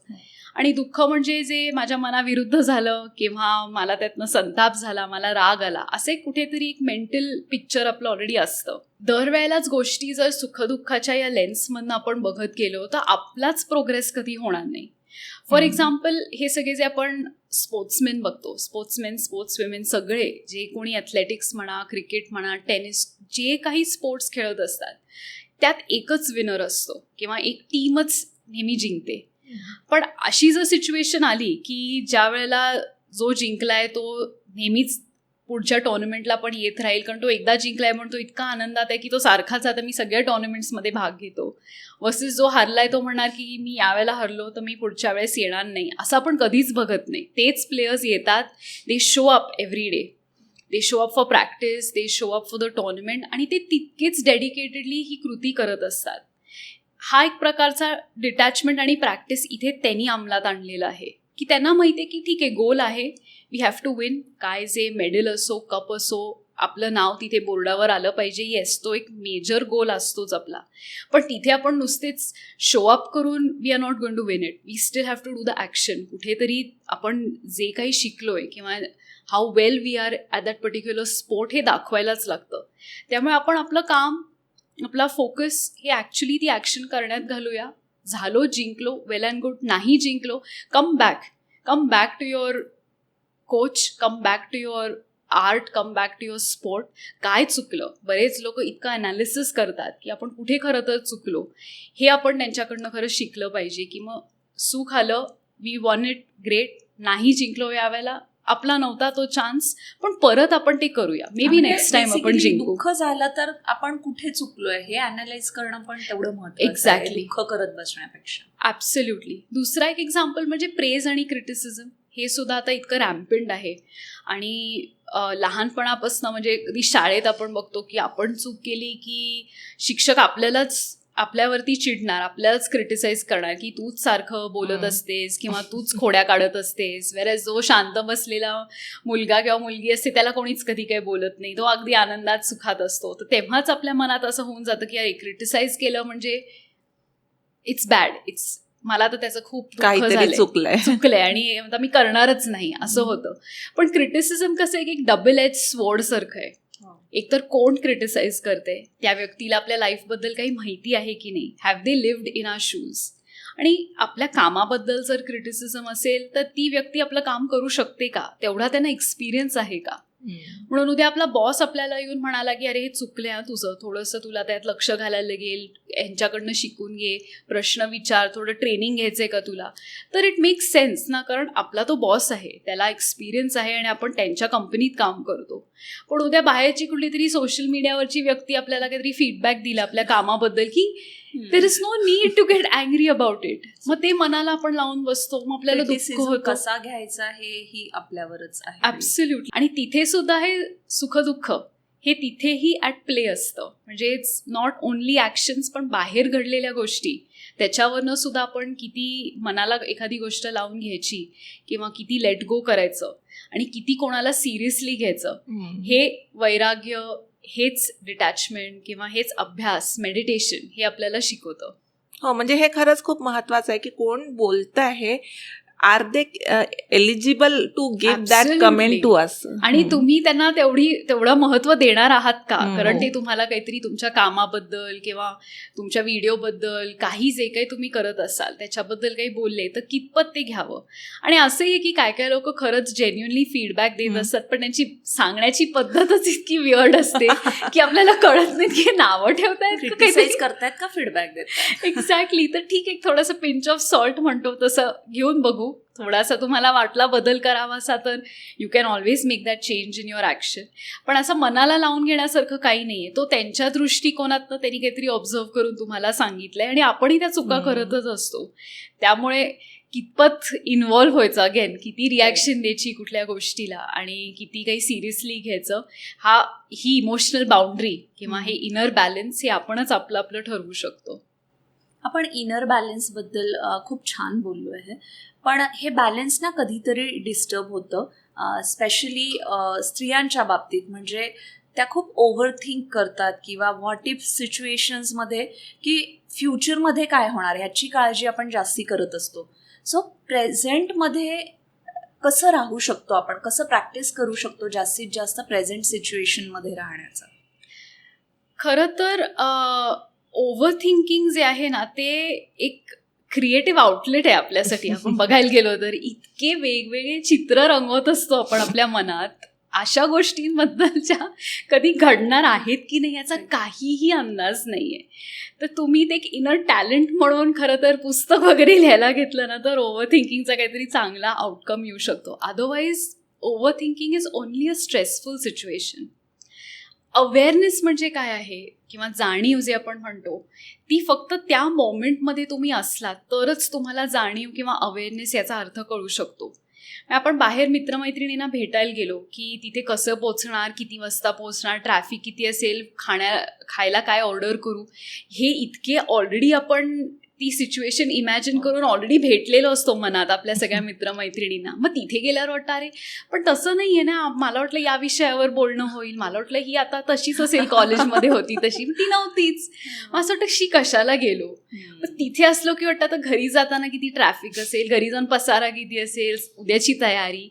आणि दुःख म्हणजे जे माझ्या मनाविरुद्ध झालं किंवा मला त्यातनं संताप झाला, मला राग आला, असे कुठेतरी एक मेंटल पिक्चर आपलं ऑलरेडी असतं. दरवेळेलाच गोष्टी जर सुखदुःखाच्या या लेन्समधनं आपण बघत गेलो तर आपलाच प्रोग्रेस कधी होणार नाही. फॉर एक्झाम्पल, हे सगळे जे आपण स्पोर्ट्समेन बघतो, स्पोर्ट्समेन, स्पोर्ट्स विमेन, सगळे जे कोणी ॲथलेटिक्स म्हणा, क्रिकेट म्हणा, टेनिस, जे काही स्पोर्ट्स खेळत असतात त्यात एकच विनर असतो किंवा एक टीमच नेहमी जिंकते. पण अशी जर सिच्युएशन आली की ज्या वेळेला जो जिंकलाय तो नेहमीच पुढच्या टुर्नामेंटला पण येत राहील, कारण तो एकदा जिंकलाय म्हणून तो इतका आनंदात आहे की तो सारखाच आता मी सगळ्या टुर्नामेंट्समध्ये भाग घेतो, वर्सेस जो हारलाय तो म्हणणार की मी यावेळेला हरलो तर मी पुढच्या वेळेस येणार नाही. असं आपण कधीच बघत नाही. तेच प्लेयर्स येतात, दे show up every day, they show up for practice, they show up for the tournament, आणि ते तितकेच डेडिकेटेडली ही कृती करत असतात. हा एक प्रकारचा डिटॅचमेंट आणि प्रॅक्टिस इथे त्यांनी अंमलात आणलेला आहे की त्यांना माहिती आहे की ठीक आहे, गोल आहे, वी हॅव टू विन. काय जे मेडल असो, कप असो, आपलं नाव तिथे बोर्डावर आलं पाहिजे, येस, तो एक मेजर गोल असतोच आपला. पण तिथे आपण नुसतेच शो अप करून we are not going to win it. We still have to do the action. कुठेतरी आपण जे काही शिकलोय किंवा how well we are at that particular sport हे दाखवायलाच लागतं. त्यामुळे आपण आपलं काम, आपला फोकस हे ॲक्च्युली ती ॲक्शन करण्यात घालूया. झालो, जिंकलो, वेल अँड गुड. नाही जिंकलो, come back to your coach, come back to your art, come back to your sport. काय चुकलं? बरेच लोक इतकं ॲनालिसिस करतात की आपण कुठे खरं तर चुकलो. हे आपण त्यांच्याकडनं खरं शिकलं पाहिजे की मग सुख आलं, वी वॉन इट, ग्रेट. नाही जिंकलो यावेळेला, आपला नव्हता तो चान्स, पण परत आपण ते करूया, मे बी नेक्स्ट टाइम आपण जिंकू. दुःख झालं तर आपण कुठे चुकलोय हे अनालाइज करणं पण तेवढं महत्त्वाचं आहे, एक्झॅक्टली, दुःख करत बसण्यापेक्षा. ॲब्सोल्युटली. दुसरा एक एक्झाम्पल म्हणजे प्रेज आणि क्रिटिसिझम. हे सुद्धा आता इतकं रॅम्पेंट आहे आणि लहानपणापासून म्हणजे कधी शाळेत आपण बघतो की आपण चूक केली की शिक्षक आपल्यावरती चिडणार, आपल्यालाच क्रिटिसाइज करणार की तूच सारखं बोलत असतेस किंवा तूच खोड्या काढत असतेस. वेळेस जो शांत बसलेला मुलगा किंवा मुलगी असते त्याला कोणीच कधी काही बोलत नाही, तो अगदी आनंदात सुखात असतो. तर तेव्हाच आपल्या मनात असं होऊन जातं की अरे, क्रिटिसाइज केलं म्हणजे इट्स बॅड, मला तर त्याचं खूप काहीतरी चुकलंय आणि आता मी करणारच नाही, असं होतं. पण क्रिटिसिझम कसं एक डबल एज स्वॉर्ड सारखं आहे. एकतर कोण क्रिटिसाइज करते, त्या व्यक्तीला आपल्या लाईफबद्दल काही माहिती आहे की नाही, have they lived in our shoes. आणि आपल्या कामाबद्दल जर क्रिटिसिझम असेल तर ती व्यक्ती आपलं काम करू शकते का, तेवढा त्यांना एक्सपिरियन्स आहे का. म्हणून उद्या आपला बॉस आपल्याला येऊन म्हणाला की अरे हे चुकलंय तुझं, थोडंसं तुला त्यात लक्ष घालायला लागेल, ह्यांच्याकडनं शिकून घे, प्रश्न विचार, थोडं ट्रेनिंग घ्यायचं आहे का तुला, तर इट मेक्स सेन्स ना, कारण आपला तो बॉस आहे, त्याला एक्सपिरियन्स आहे आणि आपण त्यांच्या कंपनीत काम करतो. पण उद्या बाहेरची कुठली तरी सोशल मीडियावरची व्यक्ती आपल्याला काहीतरी फीडबॅक दिला आपल्या कामाबद्दल की there is no need to get angry about it, मग ते मनाला आपण लावून बसतो, मग आपल्याला दुःख Criticism होतं. कसा घ्यायचा ही आपल्यावरच आहे. ॲब्सोल्युटली. आणि तिथे सुद्धा हे सुखदुःख हे तिथेही ॲट प्ले असतं. म्हणजे इट्स नॉट ओनली ॲक्शन्स, पण बाहेर घडलेल्या गोष्टी त्याच्यावरनं सुद्धा आपण किती मनाला एखादी गोष्ट लावून घ्यायची किंवा किती लेट गो करायचं आणि किती कोणाला सिरियसली घ्यायचं, हे वैराग्य, हेच डिटॅचमेंट किंवा हेच अभ्यास, मेडिटेशन हे आपल्याला शिकवतं. हो, म्हणजे हे खरंच खूप महत्वाचं आहे की कोण बोलत आहे, are they eligible to give that Absolutely. Comment to us. आणि तुम्ही त्यांना तेवढं महत्त्व देणार आहात का? हम्म. कारण ते तुम्हाला काहीतरी तुमच्या कामाबद्दल किंवा तुमच्या व्हिडिओबद्दल काही जे काही तुम्ही करत असाल त्याच्याबद्दल काही बोलले तर कितपत ते घ्यावं. आणि असंही आहे की काय काय लोक खरंच जेन्युअनली फीडबॅक देत असतात, पण त्यांची सांगण्याची पद्धतच इतकी वियर्ड असते की आपल्याला कळत नाही की नावं ठेवतायत का क्रिटिसाइज काहीतरी. करतायत का फीडबॅक देतात. एक्झॅक्टली. तर ठीक आहे, थोडंसं पिंच ऑफ सॉल्ट म्हणतो तसं घेऊन बघू. थोडासा तुम्हाला वाटला बदल करावासा तर you can always make that change in your action. पण असं मनाला लावून घेण्यासारखं काही नाही आहे. तो त्यांच्या दृष्टिकोनातनं त्यांनी काहीतरी ऑब्झर्व करून तुम्हाला सांगितलंय आणि आपणही त्या चुका करतच असतो. त्यामुळे कितपत इन्व्हॉल्व्ह व्हायचं, अगेन किती रिॲक्शन द्यायची कुठल्या गोष्टीला आणि किती काही सिरियसली घ्यायचं, ही इमोशनल बाउंड्री किंवा हे इनर बॅलन्स हे आपणच आपलं ठरवू शकतो. आपण इनर बॅलन्सबद्दल खूप छान बोललो आहे, पण हे बॅलन्स ना कधीतरी डिस्टर्ब होतं, स्पेशली स्त्रियांच्या बाबतीत. म्हणजे त्या खूप ओव्हर थिंक करतात किंवा व्हॉट इफ सिच्युएशन्समध्ये की फ्युचरमध्ये काय होणार ह्याची काळजी आपण जास्ती करत असतो. सो प्रेझेंटमध्ये कसं राहू शकतो आपण, कसं प्रॅक्टिस करू शकतो जास्तीत जास्त प्रेझेंट सिच्युएशनमध्ये राहण्याचं? खरं तर ओव्हर थिंकिंग जे आहे ना ते एक क्रिएटिव्ह आउटलेट आहे आपल्यासाठी. आपण बघायला गेलो तर इतके वेगवेगळे चित्र रंगवत असतो आपण आपल्या मनात, अशा गोष्टींबद्दलच्या कधी घडणार आहेत की नाही याचा काहीही अंदाज नाही आहे. तर तुम्ही ते एक इनर टॅलेंट म्हणून खरं तर पुस्तक वगैरे लिहायला घेतलं ना तर ओव्हर थिंकिंगचा काहीतरी चांगला आउटकम येऊ शकतो. Otherwise over thinking is only a stressful situation. Awareness म्हणजे काय आहे किंवा जाणीव जे आपण म्हणतो ती फक्त त्या मोमेंटमध्ये तुम्ही असलात तरच तुम्हाला जाणीव किंवा अवेअरनेस याचा अर्थ कळू शकतो. आपण बाहेर मित्रमैत्रिणींना भेटायला गेलो की तिथे कसं पोचणार, किती वाजता पोचणार, ट्रॅफिक किती असेल, खायला काय ऑर्डर करू, हे इतके ऑलरेडी आपण ती सिच्युएशन इमॅजिन करून ऑलरेडी भेटलेलो असतो मनात आपल्या सगळ्या मित्रमैत्रिणींना. मग तिथे गेल्यावर वाटतं अरे पण तसं नाही आहे ना, मला वाटलं या विषयावर बोलणं होईल, मला वाटलं ही आता तशीच असेल, कॉलेजमध्ये होती तशी, ती नव्हतीच. मग असं वाटतं शी कशाला गेलो. मग तिथे असलो की वाटतं आता घरी जाताना किती ट्रॅफिक असेल, घरी जाऊन पसारा किती असेल, उद्याची तयारी.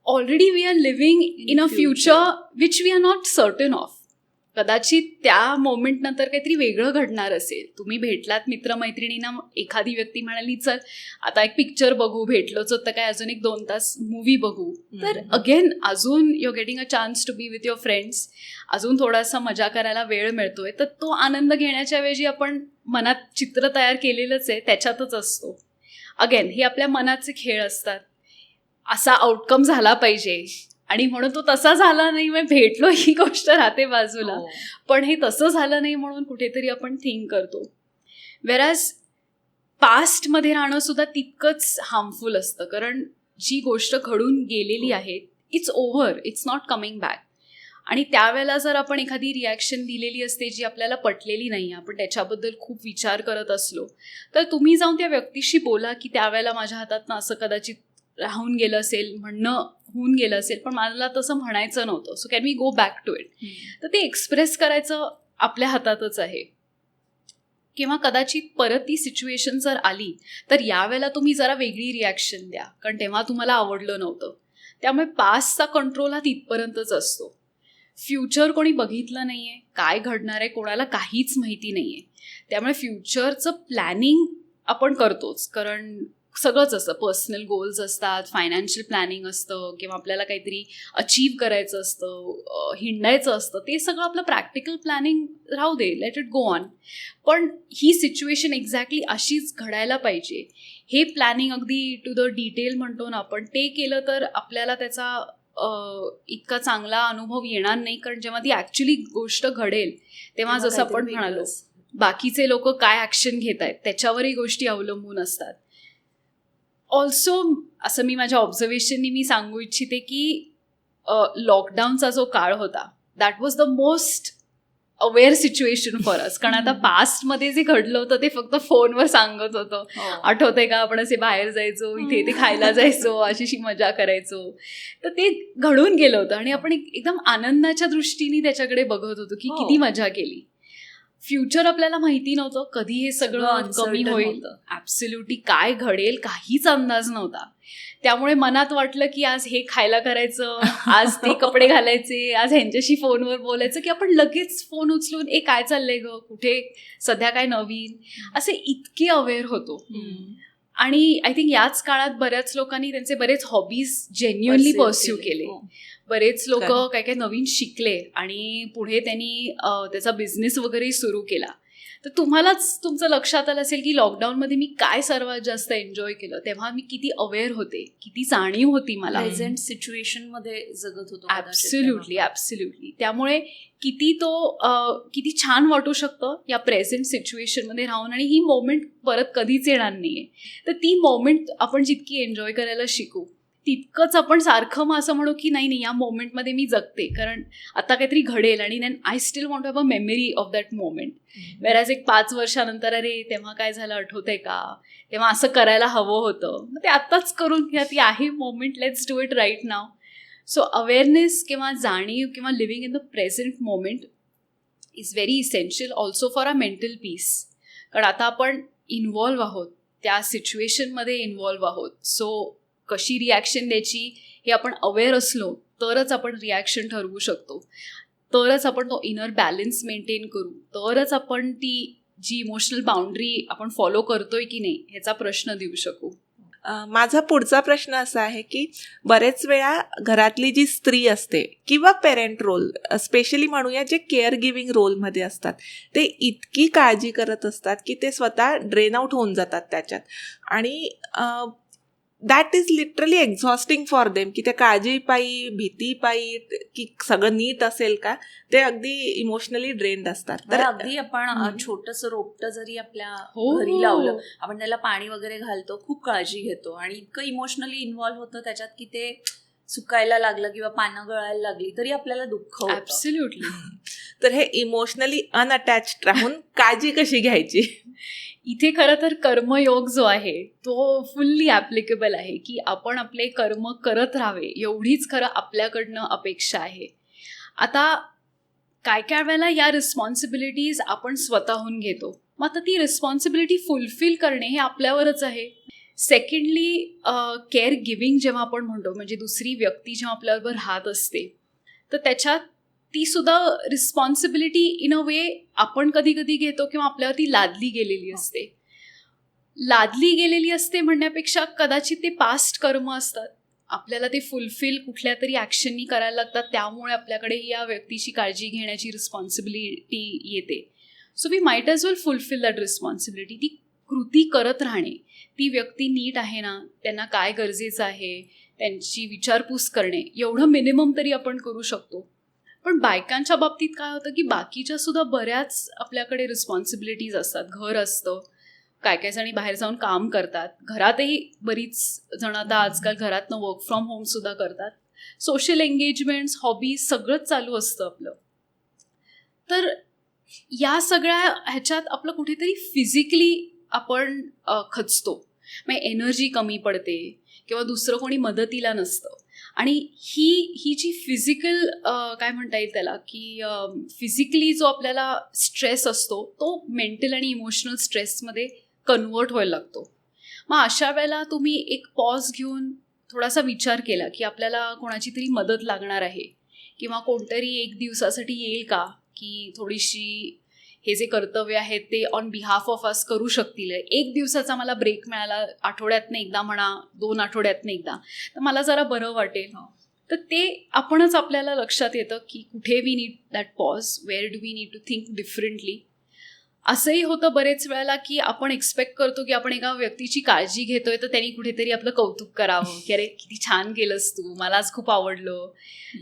Already we are living in a future which we are not certain of. कदाचित त्या मोमेंट नंतर काहीतरी वेगळं घडणार असेल. तुम्ही भेटलात मित्रमैत्रिणींना, एखादी व्यक्ती म्हणाली चल आता एक पिक्चर बघू, भेटलोच होतं काय अजून 1-2 तास मूवी बघू, तर अगेन अजून you getting a chance to be with your friends, अजून थोडासा मजा करायला वेळ मिळतोय. तर तो आनंद घेण्याच्या ऐवजी आपण मनात चित्र तयार केलेलंच आहे त्याच्यातच असतो. अगेन हे आपल्या मनाचे खेळ असतात. असा आउटकम झाला पाहिजे आणि म्हणून तो तसा झाला नाही, मग भेटलो ही गोष्ट राहते बाजूला. पण हे तसं झालं नाही म्हणून कुठेतरी आपण थिंक करतो. वेरॅज पास्टमध्ये राहणं सुद्धा तितकंच हार्मफुल असतं, कारण जी गोष्ट घडून गेलेली आहे it's over, it's not coming back. आणि त्यावेळेला जर आपण एखादी रिॲक्शन दिलेली असते जी आपल्याला पटलेली नाही, आपण त्याच्याबद्दल खूप विचार करत असलो, तर तुम्ही जाऊन त्या व्यक्तीशी बोला की त्यावेळेला माझ्या हातातनं असं कदाचित राहून गेलं असेल, म्हणणं होऊन गेलं असेल, पण मला तसं म्हणायचं नव्हतं, so can we go back to it. तर ते एक्सप्रेस करायचं आपल्या हातातच आहे. किंवा कदाचित परत ती सिच्युएशन जर आली तर यावेळेला तुम्ही जरा वेगळी रिॲक्शन द्या, कारण तेव्हा तुम्हाला आवडलं नव्हतं. त्यामुळे पास्टचा कंट्रोल हा तिथपर्यंतच असतो. फ्युचर कोणी बघितलं नाही आहे, काय घडणार आहे कोणाला काहीच माहिती नाही आहे. त्यामुळे फ्युचरचं प्लॅनिंग आपण करतोच, कारण सगळंच असतं. पर्सनल गोल्स असतात, फायनान्शियल प्लॅनिंग असतं, किंवा आपल्याला काहीतरी अचीव करायचं असतं, हिंडायचं असतं, ते सगळं आपलं प्रॅक्टिकल प्लॅनिंग राहू दे, लेट इट गो ऑन. पण ही सिच्युएशन एक्झॅक्टली अशीच घडायला पाहिजे, हे प्लॅनिंग अगदी टू द डिटेल म्हणतो ना आपण, ते केलं तर आपल्याला त्याचा इतका चांगला अनुभव येणार नाही. कारण जेव्हा ती ॲक्च्युली गोष्ट घडेल तेव्हा जसं आपण म्हणालो, बाकीचे लोक काय ॲक्शन घेत आहेत त्याच्यावरही गोष्टी अवलंबून असतात. ऑल्सो असं मी माझ्या ऑब्झर्वेशननी मी सांगू इच्छिते की लॉकडाऊनचा जो काळ होता, that was the most aware situation for us. कारण आता पास्टमध्ये जे घडलं होतं ते फक्त फोनवर सांगत होतं. आठवतंय का, आपण असे बाहेर जायचो, इथे इथे खायला जायचो, अशीशी मजा करायचो. तर ते घडून गेलं होतं आणि आपण एकदम आनंदाच्या दृष्टीने त्याच्याकडे बघत होतो की किती मजा केली. फ्युचर आपल्याला माहिती नव्हतं, कधी हे सगळं कमी होईल, ॲब्सोल्युटली काय घडेल काहीच अंदाज नव्हता. त्यामुळे मनात वाटलं की आज हे खायला करायचं, आज ते कपडे घालायचे, आज ह्यांच्याशी फोनवर बोलायचं, की आपण लगेच फोन उचलून काय चाललंय ग, कुठे सध्या काय नवीन, असे इतके अवेअर होतो. आणि आय थिंक याच काळात बऱ्याच लोकांनी त्यांचे बरेच हॉबीज जेन्युअनली परस्यू केले. बरेच लोक काय काय नवीन शिकले आणि पुढे त्यांनी त्याचा बिझनेस वगैरे सुरू केला. तर तुम्हालाच तुमचं लक्षात आलं असेल की लॉकडाऊनमध्ये मी काय सर्वात जास्त एन्जॉय केलं, तेव्हा मी किती अवेअर होते, किती जाणीव होती मला, प्रेझेंट सिच्युएशन मध्ये जगत होतो. ॲब्सोल्युटली. त्यामुळे किती छान वाटू शकतं या प्रेझेंट सिच्युएशनमध्ये राहून. आणि ही मोमेंट परत कधीच येणार नाहीये. तर ती मोमेंट आपण जितकी एन्जॉय करायला शिकू तितकंच आपण सारखं मग असं म्हणू की नाही या मोमेंटमध्ये मी जगते, कारण आता काहीतरी घडेल आणि then I still want to have a memory of that moment. वेरॅज एक 5 वर्षानंतर अरे तेव्हा काय झालं आठवतंय का, तेव्हा असं करायला हवं होतं, मग ते आत्ताच करून घ्या, ती आहे moment, let's do it right now. So awareness किंवा जाणीव किंवा living in the present moment is very essential also for a mental peace. कारण आता आपण इन्व्हॉल्व्ह आहोत, त्या सिच्युएशनमध्ये इन्व्हॉल्व्ह आहोत. सो कशी रिॲक्शन द्यायची हे आपण अवेअर असलो तरच आपण रिॲक्शन ठरवू शकतो, तरच आपण तो इनर बॅलन्स मेंटेन करू, तरच आपण ती जी इमोशनल बाउंड्री आपण फॉलो करतोय की नाही ह्याचा प्रश्न देऊ शकू. माझा पुढचा प्रश्न असा आहे की बरेच वेळा घरातली जी स्त्री असते किंवा पेरेंट रोल, स्पेशली म्हणूया जे केअर गिव्हिंग रोलमध्ये असतात, ते इतकी काळजी करत असतात की ते स्वतः ड्रेन आउट होऊन जातात त्याच्यात. आणि that is literally exhausting for them, की त्या काळजीपायी, भीतीपायी की सगळं नीट असेल का, ते अगदी इमोशनली ड्रेन्ड असतात. तर अगदी आपण छोटंसं रोपटं जरी आपल्या घरी लावलं, आपण त्याला पाणी वगैरे घालतो, खूप काळजी घेतो आणि इतकं इमोशनली इन्व्हॉल्व्ह होतं त्याच्यात की ते सुकायला लागलं किंवा पानं गळायला लागली तरी आपल्याला दुःख होतं. ॲब्सोल्युटली. तर हे इमोशनली अनअटॅच्ड राहून काळजी कशी घ्यायची, इथे खरं तर कर्मयोग जो आहे तो फुल्ली ॲप्लिकेबल आहे, की आपण आपले कर्म करत राहावे एवढीच खरं आपल्याकडनं अपेक्षा आहे. आता काय काय वेळेला या रिस्पॉन्सिबिलिटीज आपण स्वतःहून घेतो, मग आता ती रिस्पॉन्सिबिलिटी फुलफिल करणे हे आपल्यावरच आहे. सेकंडली केअर गिव्हिंग जेव्हा आपण म्हणतो, म्हणजे दुसरी व्यक्ती जेव्हा आपल्याबरोबर राहत असते तर त्याच्यात ती सुद्धा रिस्पॉन्सिबिलिटी इन अ वे आपण कधी कधी घेतो किंवा आपल्यावरती लादली गेलेली असते. लादली गेलेली असते म्हणण्यापेक्षा कदाचित ते पास्ट कर्म असतात, आपल्याला ते फुलफिल कुठल्या तरी ॲक्शननी करायला लागतात, त्यामुळे आपल्याकडे या व्यक्तीची काळजी घेण्याची रिस्पॉन्सिबिलिटी येते. So we might as well fulfil that responsibility. ती कृती करत राहणे, ती व्यक्ती नीट आहे ना, त्यांना काय गरजेचं आहे त्यांची विचारपूस करणे, एवढं मिनिमम तरी आपण करू शकतो. पण बायकांच्या बाबतीत काय होतं की बाकीच्या सुद्धा बऱ्याच आपल्याकडे रिस्पॉन्सिबिलिटीज असतात. घर असतं, काय काय जणी बाहेर जाऊन काम करतात, घरातही बरीच जण आता आजकाल घरातनं वर्क फ्रॉम होम सुद्धा करतात, सोशल एंगेजमेंट्स, हॉबीज सगळंच चालू असतं आपलं. तर या सगळ्या ह्याच्यात आपलं कुठेतरी फिजिकली आपण खचतो, मग एनर्जी कमी पडते किंवा दुसरं कोणी मदतीला नसतं. आणि ही जी फिजिकल काय म्हणता येईल त्याला, की फिजिकली जो आपल्याला स्ट्रेस असतो तो मेंटल आणि इमोशनल स्ट्रेसमध्ये कन्वर्ट व्हायला लागतो. मग अशा वेळेला तुम्ही एक पॉज घेऊन थोडासा विचार केला की आपल्याला कोणाची तरी मदत लागणार आहे किंवा कोणतरी एक दिवसासाठी येईल का, की थोडीशी हे जे कर्तव्य आहेत ते ऑन बिहाफ ऑफ अस करू शकतील. 1 दिवसाचा मला ब्रेक मिळाला, आठवड्यातनं एकदा म्हणा, 2 आठवड्यातनं एकदा, तर मला जरा बरं वाटेल. तर ते आपणच आपल्याला लक्षात येतं की कुठे we need that pause, where do we need to think differently. असंही होतं बरेच वेळेला की आपण एक्सपेक्ट करतो की आपण एका व्यक्तीची काळजी घेतोय तर त्यांनी कुठेतरी आपलं कौतुक करावं की अरे किती छान केलंस तू, मला आज खूप आवडलं.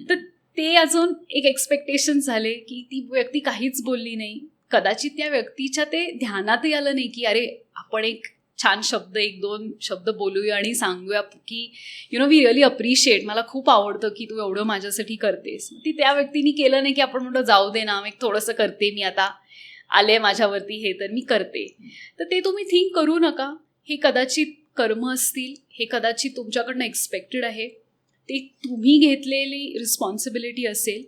तर ते अजून एक एक्सपेक्टेशन झाले की ती व्यक्ती काहीच बोलली नाही. कदाचित त्या व्यक्तीच्या ते ध्यानातही आलं नाही की अरे आपण एक छान शब्द, 1-2 शब्द बोलूया आणि सांगूया की वी रिअली अप्रिशिएट, मला खूप आवडतं की तू एवढं माझ्यासाठी करतेस. ती त्या व्यक्तीने केलं नाही की आपण म्हणतो जाऊ दे ना, एक थोडंसं करते मी, आता आले माझ्यावरती हे तर मी करते. तर ते तुम्ही थिंक करू नका. हे कदाचित कर्म असतील, हे कदाचित तुमच्याकडनं एक्सपेक्टेड आहे, ते तुम्ही घेतलेली रिस्पॉन्सिबिलिटी असेल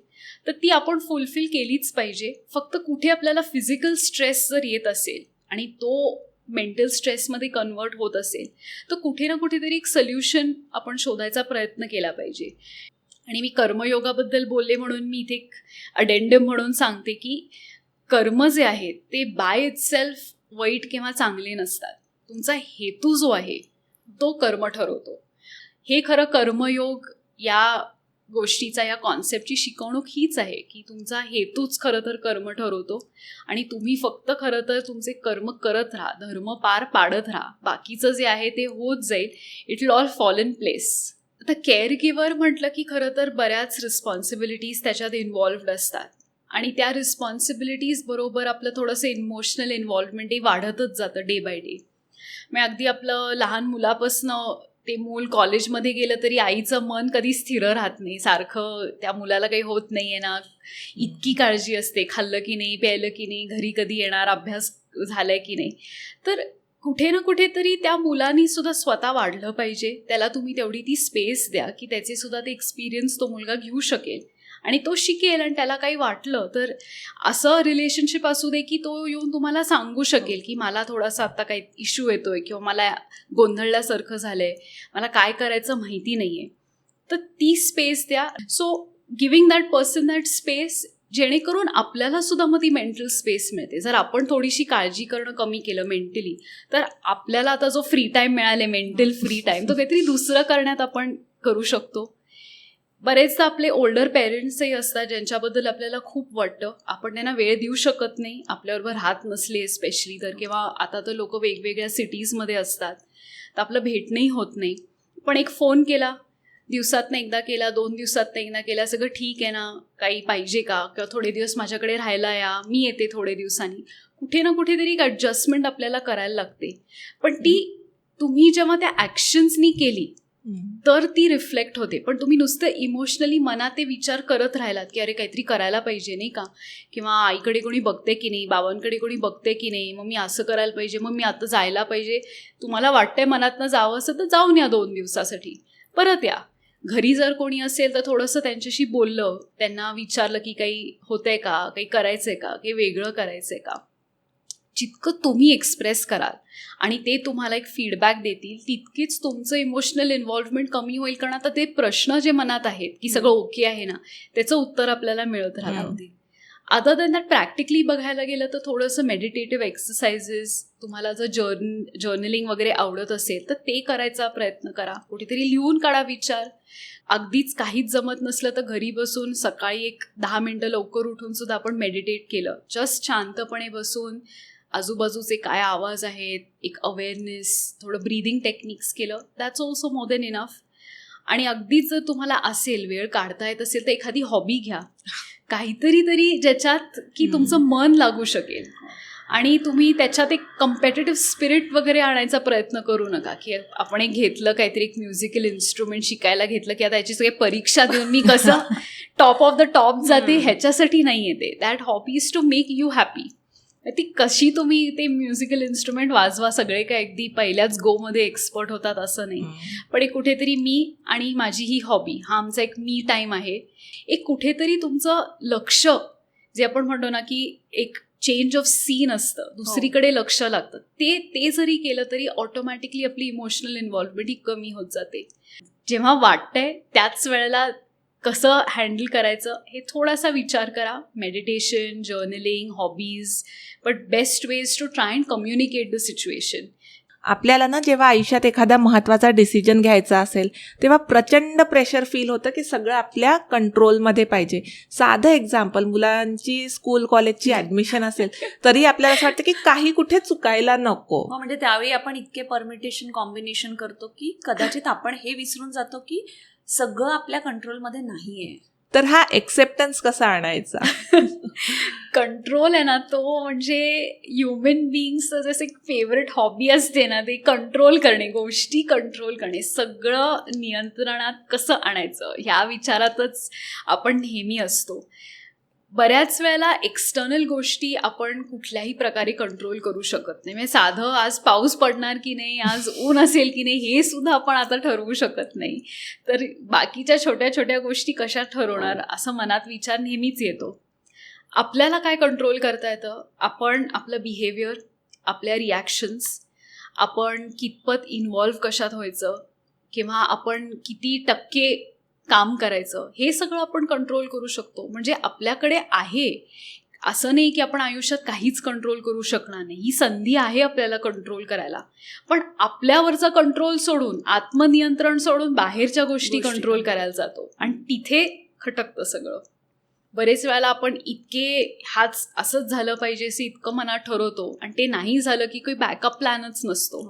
तर ती आपण फुलफिल केलीच पाहिजे. फक्त कुठे आपल्याला फिजिकल स्ट्रेस जर येत असेल आणि तो मेंटल स्ट्रेसमध्ये कन्वर्ट होत असेल तर कुठे ना कुठेतरी एक सोल्युशन आपण शोधायचा प्रयत्न केला पाहिजे. आणि मी कर्मयोगाबद्दल बोलले म्हणून मी इथे एक अडेंडम म्हणून सांगते की कर्म जे आहेत ते बाय इटसेल्फ वाईट किंवा चांगले नसतात. तुमचा हेतू जो आहे तो कर्म ठरवतो. हे खरं कर्मयोग या गोष्टीचा, या कॉन्सेप्टची शिकवणूक हीच आहे की तुमचा हेतूच खरं तर कर्म ठरवतो आणि तुम्ही फक्त खरं तर तुमचे कर्म करत राहा, धर्म पार पाडत राहा. बाकीचं जे आहे ते होत जाईल. It will all fall in place. आता केअर गिव्हर म्हटलं की खरं तर बऱ्याच रिस्पॉन्सिबिलिटीज त्याच्यात इन्व्हॉल्व्ड असतात आणि त्या रिस्पॉन्सिबिलिटीज बरोबर आपलं थोडंसं इमोशनल इन्व्हॉल्वमेंटही वाढतच जातं डे बाय डे. मग अगदी आपलं लहान मुलापासनं ते मूल कॉलेजमध्ये गेलं तरी आईचं मन कधी स्थिर राहत नाही. सारखं त्या मुलाला काही होत नाही आहे ना, इतकी काळजी असते, खाल्लं की नाही, प्यायलं की नाही, घरी कधी येणार, अभ्यास झालाय की नाही. तर कुठे ना कुठेतरी त्या मुलांनी सुद्धा स्वतः वाढलं पाहिजे. त्याला तुम्ही तेवढी ती स्पेस द्या की त्याचे सुद्धा ते एक्सपिरियन्स तो मुलगा घेऊ शकेल आणि तो शिकेल. आणि त्याला काही वाटलं तर असं रिलेशनशिप असू दे की तो येऊन तुम्हाला सांगू शकेल की मला थोडासा आत्ता काही इश्यू येतोय किंवा मला गोंधळल्यासारखं झालंय, मला काय करायचं माहिती नाहीये. तर ती स्पेस द्या. So giving that person that space, जेणेकरून आपल्याला सुद्धा मग ती मेंटल स्पेस मिळते. जर आपण थोडीशी काळजी करणं कमी केलं मेंटली तर आपल्याला आता जो फ्री टाईम मिळाले, मेंटल फ्री टाईम, तो काहीतरी दुसरं करण्यात आपण करू शकतो. बरेचदा आपले ओल्डर पेरेंट्सही असतात ज्यांच्याबद्दल आपल्याला खूप वाटतं, आपण त्यांना वेळ देऊ शकत नाही, आपल्याबरोबर राहत नसले स्पेशली तर, किंवा आता तर लोक वेगवेगळ्या सिटीजमध्ये असतात तर आपलं भेटणंही होत नाही. पण एक फोन केला, दिवसातनं एकदा केला, 2 दिवसातनं एकदा केला, सगळं ठीक आहे ना, काही पाहिजे का, किंवा थोडे दिवस माझ्याकडे राहायला या, मी येते थोडे दिवसांनी. कुठे ना कुठेतरी एक ॲडजस्टमेंट आपल्याला करायला लागते. पण ती तुम्ही जेव्हा त्या ॲक्शन्सनी केली तर ती रिफ्लेक्ट होते. पण तुम्ही नुसतं इमोशनली मनात ते विचार करत राहिलात की अरे काहीतरी करायला पाहिजे नाही का, किंवा आईकडे कोणी बघते की नाही, बाबांकडे कोणी बघते की नाही, मग मी असं करायला पाहिजे, मग मी आता जायला पाहिजे. तुम्हाला वाटतंय मनातनं जावं असं तर जाऊन या 2 दिवसासाठी, परत या. घरी जर कोणी असेल तर थोडंसं त्यांच्याशी बोललं, त्यांना विचारलं की काही होतंय का, काही करायचंय का, काही वेगळं करायचंय का. जितकं तुम्ही एक्सप्रेस कराल आणि ते तुम्हाला एक फीडबॅक देतील तितकीच तुमचं इमोशनल इन्व्हॉल्वमेंट कमी होईल. कारण आता ते प्रश्न जे मनात आहेत की सगळं ओके आहे ना, त्याचं उत्तर आपल्याला मिळत राहणार. अदर दॅन दॅट प्रॅक्टिकली बघायला गेलं तर थोडंसं मेडिटेटिव्ह एक्सरसाइजेस, तुम्हाला जर जर्नलिंग वगैरे आवडत असेल तर ते करायचा प्रयत्न करा. कुठेतरी लिहून काढा विचार. अगदीच काहीच जमत नसलं तर घरी बसून सकाळी एक 10 मिनटं लवकर उठून सुद्धा आपण मेडिटेट केलं, जस्ट शांतपणे बसून आजूबाजूचे काय आवाज आहेत, एक अवेअरनेस, थोडं ब्रीदिंग टेक्निक्स केलं, that's also more than enough. आणि अगदीच जर तुम्हाला असेल, वेळ काढता येत असेल तर एखादी हॉबी घ्या, काहीतरी तरी ज्याच्यात की तुमचं मन लागू शकेल आणि तुम्ही त्याच्यात एक कम्पेटिटिव्ह स्पिरिट वगैरे आणायचा प्रयत्न करू नका की आपण एक घेतलं काहीतरी, एक म्युझिकल इन्स्ट्रुमेंट शिकायला घेतलं की आता याची सगळी परीक्षा देऊन मी कसं टॉप ऑफ द टॉप जाते, ह्याच्यासाठी नाही येते. That hobby is to make you happy. ती कशी तुम्ही ते म्युझिकल इन्स्ट्रुमेंट वाजवा, सगळे काय अगदी पहिल्याच गोमध्ये एक्सपर्ट होतात असं नाही. पण एक कुठेतरी मी आणि माझी ही हॉबी, हा आमचा एक मी टाईम आहे. एक कुठेतरी तुमचं लक्ष, जे आपण म्हणतो ना की एक चेंज ऑफ सीन असतं, दुसरीकडे लक्ष लागतं, ते जरी केलं तरी ऑटोमॅटिकली आपली इमोशनल इन्व्हॉल्वमेंट ही कमी होत जाते. जेव्हा वाटतंय त्याच वेळेला कसं हँडल करायचं हे थोडासा विचार करा. Meditation, journaling, hobbies, but best ways to try and communicate the situation. आपल्याला ना जेव्हा आयुष्यात एखादा महत्त्वाचा डिसिजन घ्यायचा असेल तेव्हा प्रचंड प्रेशर फील होतं की सगळं आपल्या कंट्रोलमध्ये पाहिजे. साधं एक्झाम्पल, मुलांची स्कूल कॉलेजची ॲडमिशन असेल तरी आपल्याला असं वाटतं की काही कुठे चुकायला नको. म्हणजे त्यावेळी आपण इतके परमिटेशन कॉम्बिनेशन करतो की कदाचित आपण हे विसरून जातो की सगळं आपल्या कंट्रोलमध्ये नाहीये. तर हा एक्सेप्टन्स कसा आणायचा? कंट्रोल आहे ना, तो म्हणजे ह्युमन बिईंगचं जसं एक फेवरेट हॉबी असते ना, ते कंट्रोल करणे, गोष्टी कंट्रोल करणे, सगळं नियंत्रणात कसं आणायचं ह्या विचारातच आपण नेहमी असतो. बऱ्याच वेळेला एक्सटर्नल गोष्टी आपण कुठल्याही प्रकारे कंट्रोल करू शकत नाही. म्हणजे साधं आज पाऊस पडणार की नाही, आज ऊन असेल की नाही, हे सुद्धा आपण आता ठरवू शकत नाही. तर बाकीच्या छोट्या छोट्या गोष्टी कशा ठरवणार असं मनात विचार नेहमीच येतो. आपल्याला काय कंट्रोल करता येतं? आपण आपलं बिहेवियर, आपल्या रिॲक्शन्स, आपण कितपत इन्व्हॉल्व कशात व्हायचं किंवा आपण किती टक्के काम करायचं, हे सगळं आपण कंट्रोल करू शकतो. म्हणजे आपल्याकडे आहे, असं नाही की आपण आयुष्यात काहीच कंट्रोल करू शकणार नाही. ही संधी आहे आपल्याला कंट्रोल करायला. पण आपल्यावरचा कंट्रोल सोडून, आत्मनियंत्रण सोडून बाहेरच्या गोष्टी कंट्रोल करायला जातो आणि तिथे खटकतं सगळं. बरेच वेळेला आपण इतके हाच असंच झालं पाहिजे असं इतकं मनात ठरवतो आणि ते नाही झालं की काही बॅकअप प्लॅनच नसतो